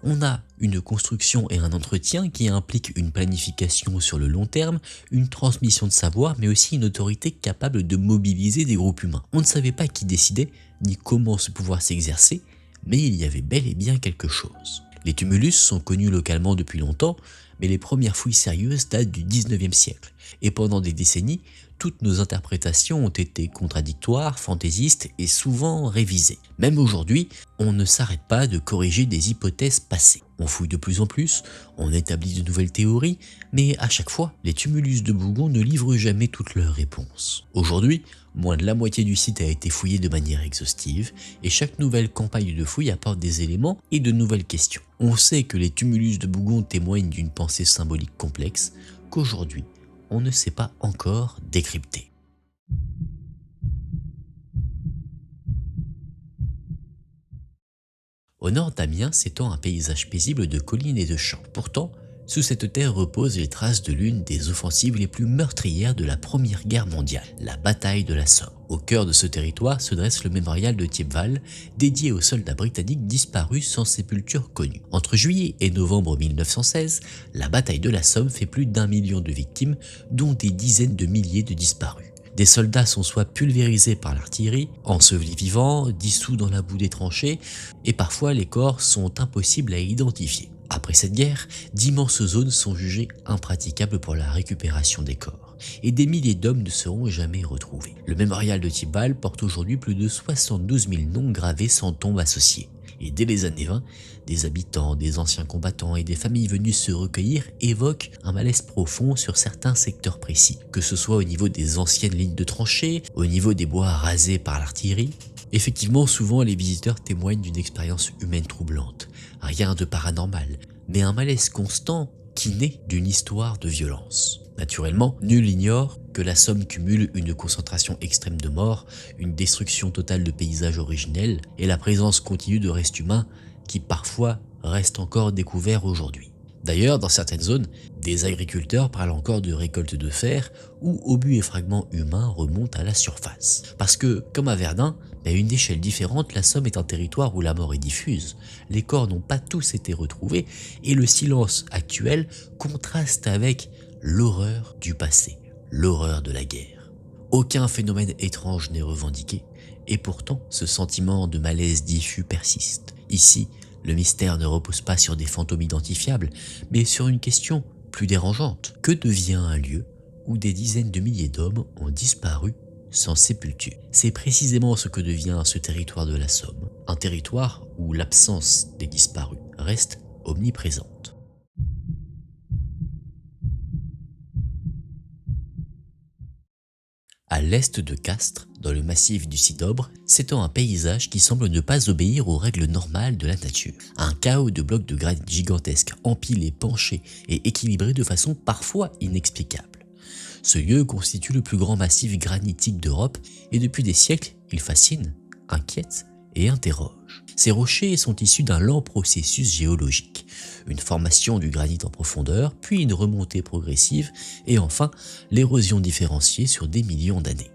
On a une construction et un entretien qui impliquent une planification sur le long terme, une transmission de savoir, mais aussi une autorité capable de mobiliser des groupes humains. On ne savait pas qui décidait, ni comment ce pouvoir s'exerçait, mais il y avait bel et bien quelque chose. Les tumulus sont connus localement depuis longtemps, mais les premières fouilles sérieuses datent du 19e siècle, et pendant des décennies, toutes nos interprétations ont été contradictoires, fantaisistes et souvent révisées. Même aujourd'hui, on ne s'arrête pas de corriger des hypothèses passées. On fouille de plus en plus, on établit de nouvelles théories, mais à chaque fois, les tumulus de Bougon ne livrent jamais toutes leurs réponses. Aujourd'hui, moins de la moitié du site a été fouillé de manière exhaustive, et chaque nouvelle campagne de fouille apporte des éléments et de nouvelles questions. On sait que les tumulus de Bougon témoignent d'une pensée symbolique complexe, qu'aujourd'hui, on ne sait pas encore décrypter. Au nord d'Amiens s'étend un paysage paisible de collines et de champs. Pourtant, sous cette terre reposent les traces de l'une des offensives les plus meurtrières de la Première Guerre mondiale, la bataille de la Somme. Au cœur de ce territoire se dresse le mémorial de Thiepval, dédié aux soldats britanniques disparus sans sépulture connue. Entre juillet et novembre 1916, la bataille de la Somme fait plus d'1 million de victimes, dont des dizaines de milliers de disparus. Des soldats sont soit pulvérisés par l'artillerie, ensevelis vivants, dissous dans la boue des tranchées, et parfois les corps sont impossibles à identifier. Après cette guerre, d'immenses zones sont jugées impraticables pour la récupération des corps, et des milliers d'hommes ne seront jamais retrouvés. Le mémorial de Thiepval porte aujourd'hui plus de 72 000 noms gravés sans tombe associée. Et dès les années 20, des habitants, des anciens combattants et des familles venues se recueillir évoquent un malaise profond sur certains secteurs précis, que ce soit au niveau des anciennes lignes de tranchées, au niveau des bois rasés par l'artillerie. Effectivement, souvent les visiteurs témoignent d'une expérience humaine troublante, rien de paranormal, mais un malaise constant qui naît d'une histoire de violence. Naturellement, nul ignore que la Somme cumule une concentration extrême de morts, une destruction totale de paysages originels et la présence continue de restes humains qui parfois restent encore découverts aujourd'hui. D'ailleurs, dans certaines zones, des agriculteurs parlent encore de récolte de fer où obus et fragments humains remontent à la surface. Parce que, comme à Verdun, mais à une échelle différente, la Somme est un territoire où la mort est diffuse. Les corps n'ont pas tous été retrouvés et le silence actuel contraste avec l'horreur du passé, l'horreur de la guerre. Aucun phénomène étrange n'est revendiqué et pourtant ce sentiment de malaise diffus persiste. Ici, le mystère ne repose pas sur des fantômes identifiables, mais sur une question plus dérangeante. Que devient un lieu où des dizaines de milliers d'hommes ont disparu sans sépulture? C'est précisément ce que devient ce territoire de la Somme, un territoire où l'absence des disparus reste omniprésente. À l'est de Castres, dans le massif du Cidobre, s'étend un paysage qui semble ne pas obéir aux règles normales de la nature. Un chaos de blocs de granit gigantesques, empilés, penchés et équilibrés de façon parfois inexplicable. Ce lieu constitue le plus grand massif granitique d'Europe et depuis des siècles, il fascine, inquiète et interroge. Ces rochers sont issus d'un lent processus géologique, une formation du granit en profondeur, puis une remontée progressive, et enfin l'érosion différenciée sur des millions d'années.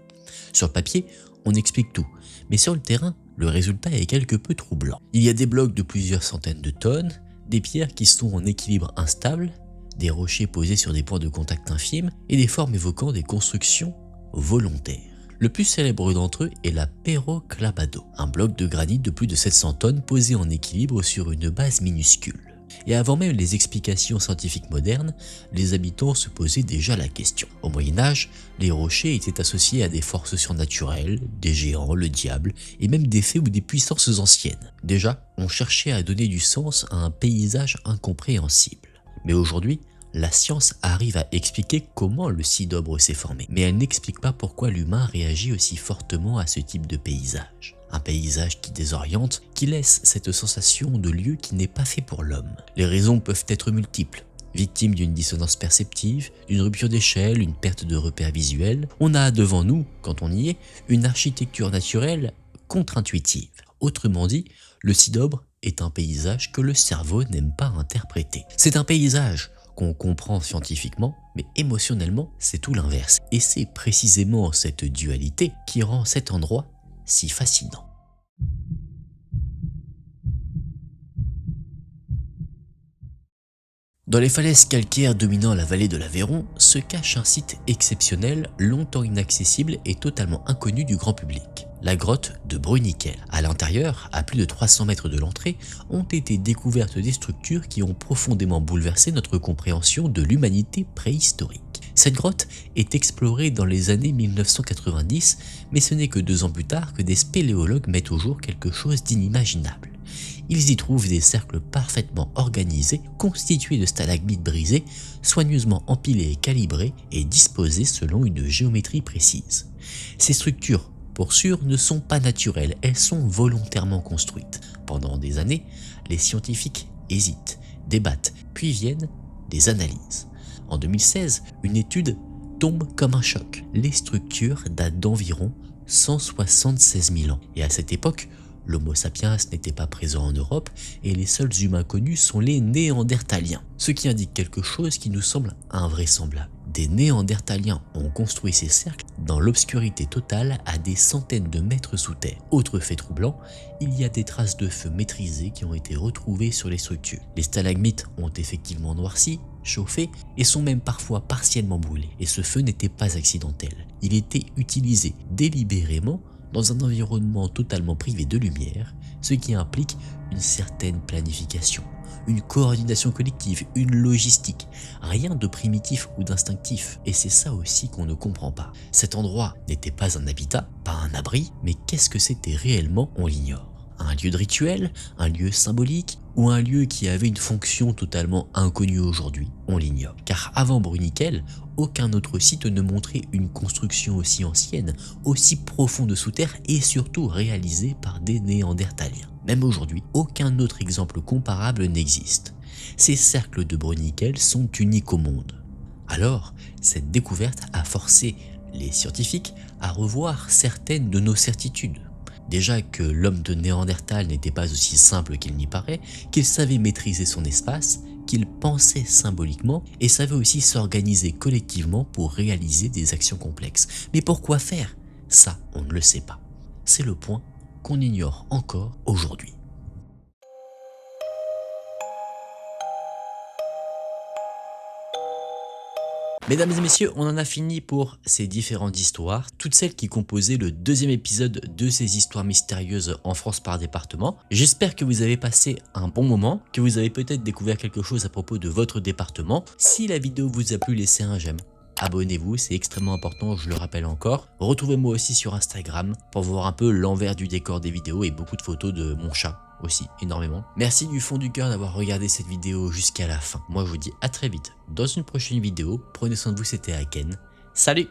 Sur le papier, on explique tout, mais sur le terrain, le résultat est quelque peu troublant. Il y a des blocs de plusieurs centaines de tonnes, des pierres qui sont en équilibre instable, des rochers posés sur des points de contact infimes, et des formes évoquant des constructions volontaires. Le plus célèbre d'entre eux est la Perro Clabado, un bloc de granit de plus de 700 tonnes posé en équilibre sur une base minuscule. Et avant même les explications scientifiques modernes, les habitants se posaient déjà la question. Au Moyen-Âge, les rochers étaient associés à des forces surnaturelles, des géants, le diable, et même des fées ou des puissances anciennes. Déjà, on cherchait à donner du sens à un paysage incompréhensible. Mais aujourd'hui, la science arrive à expliquer comment le Cidobre s'est formé, mais elle n'explique pas pourquoi l'humain réagit aussi fortement à ce type de paysage. Un paysage qui désoriente, qui laisse cette sensation de lieu qui n'est pas fait pour l'homme. Les raisons peuvent être multiples. Victime d'une dissonance perceptive, d'une rupture d'échelle, une perte de repères visuels, on a devant nous, quand on y est, une architecture naturelle contre-intuitive. Autrement dit, le Cidobre est un paysage que le cerveau n'aime pas interpréter. C'est un paysage qu'on comprend scientifiquement, mais émotionnellement, c'est tout l'inverse. Et c'est précisément cette dualité qui rend cet endroit si fascinant. Dans les falaises calcaires dominant la vallée de l'Aveyron se cache un site exceptionnel, longtemps inaccessible et totalement inconnu du grand public. La grotte de Bruniquel. À l'intérieur, à plus de 300 mètres de l'entrée, ont été découvertes des structures qui ont profondément bouleversé notre compréhension de l'humanité préhistorique. Cette grotte est explorée dans les années 1990, mais ce n'est que 2 ans plus tard que des spéléologues mettent au jour quelque chose d'inimaginable. Ils y trouvent des cercles parfaitement organisés, constitués de stalagmites brisés, soigneusement empilés et calibrés et disposés selon une géométrie précise. Ces structures, pour sûr, ne sont pas naturelles, elles sont volontairement construites. Pendant des années, les scientifiques hésitent, débattent, puis viennent des analyses. En 2016, une étude tombe comme un choc. Les structures datent d'environ 176 000 ans. Et à cette époque, l'Homo sapiens n'était pas présent en Europe et les seuls humains connus sont les Néandertaliens. Ce qui indique quelque chose qui nous semble invraisemblable. Des Néandertaliens ont construit ces cercles dans l'obscurité totale à des centaines de mètres sous terre. Autre fait troublant, il y a des traces de feu maîtrisées qui ont été retrouvées sur les structures. Les stalagmites ont effectivement noirci, chauffé et sont même parfois partiellement brûlés. Et ce feu n'était pas accidentel. Il était utilisé délibérément dans un environnement totalement privé de lumière, ce qui implique une certaine planification, une coordination collective, une logistique, rien de primitif ou d'instinctif. Et c'est ça aussi qu'on ne comprend pas. Cet endroit n'était pas un habitat, pas un abri, mais qu'est-ce que c'était réellement, on l'ignore. Un lieu de rituel, un lieu symbolique ou un lieu qui avait une fonction totalement inconnue aujourd'hui, on l'ignore. Car avant Bruniquel, aucun autre site ne montrait une construction aussi ancienne, aussi profonde sous terre et surtout réalisée par des Néandertaliens. Même aujourd'hui, aucun autre exemple comparable n'existe. Ces cercles de Bruniquel sont uniques au monde. Alors, cette découverte a forcé les scientifiques à revoir certaines de nos certitudes. Déjà que l'homme de Néandertal n'était pas aussi simple qu'il n'y paraît, qu'il savait maîtriser son espace, qu'il pensait symboliquement et savait aussi s'organiser collectivement pour réaliser des actions complexes. Mais pourquoi faire? Ça, on ne le sait pas. C'est le point qu'on ignore encore aujourd'hui. Mesdames et messieurs, on en a fini pour ces différentes histoires, toutes celles qui composaient le 2e épisode de ces histoires mystérieuses en France par département. J'espère que vous avez passé un bon moment, que vous avez peut-être découvert quelque chose à propos de votre département. Si la vidéo vous a plu, laissez un j'aime. Abonnez-vous, c'est extrêmement important, je le rappelle encore. Retrouvez-moi aussi sur Instagram pour voir un peu l'envers du décor des vidéos et beaucoup de photos de mon chat aussi, énormément. Merci du fond du cœur d'avoir regardé cette vidéo jusqu'à la fin. Moi je vous dis à très vite dans une prochaine vidéo. Prenez soin de vous, c'était Aken. Salut!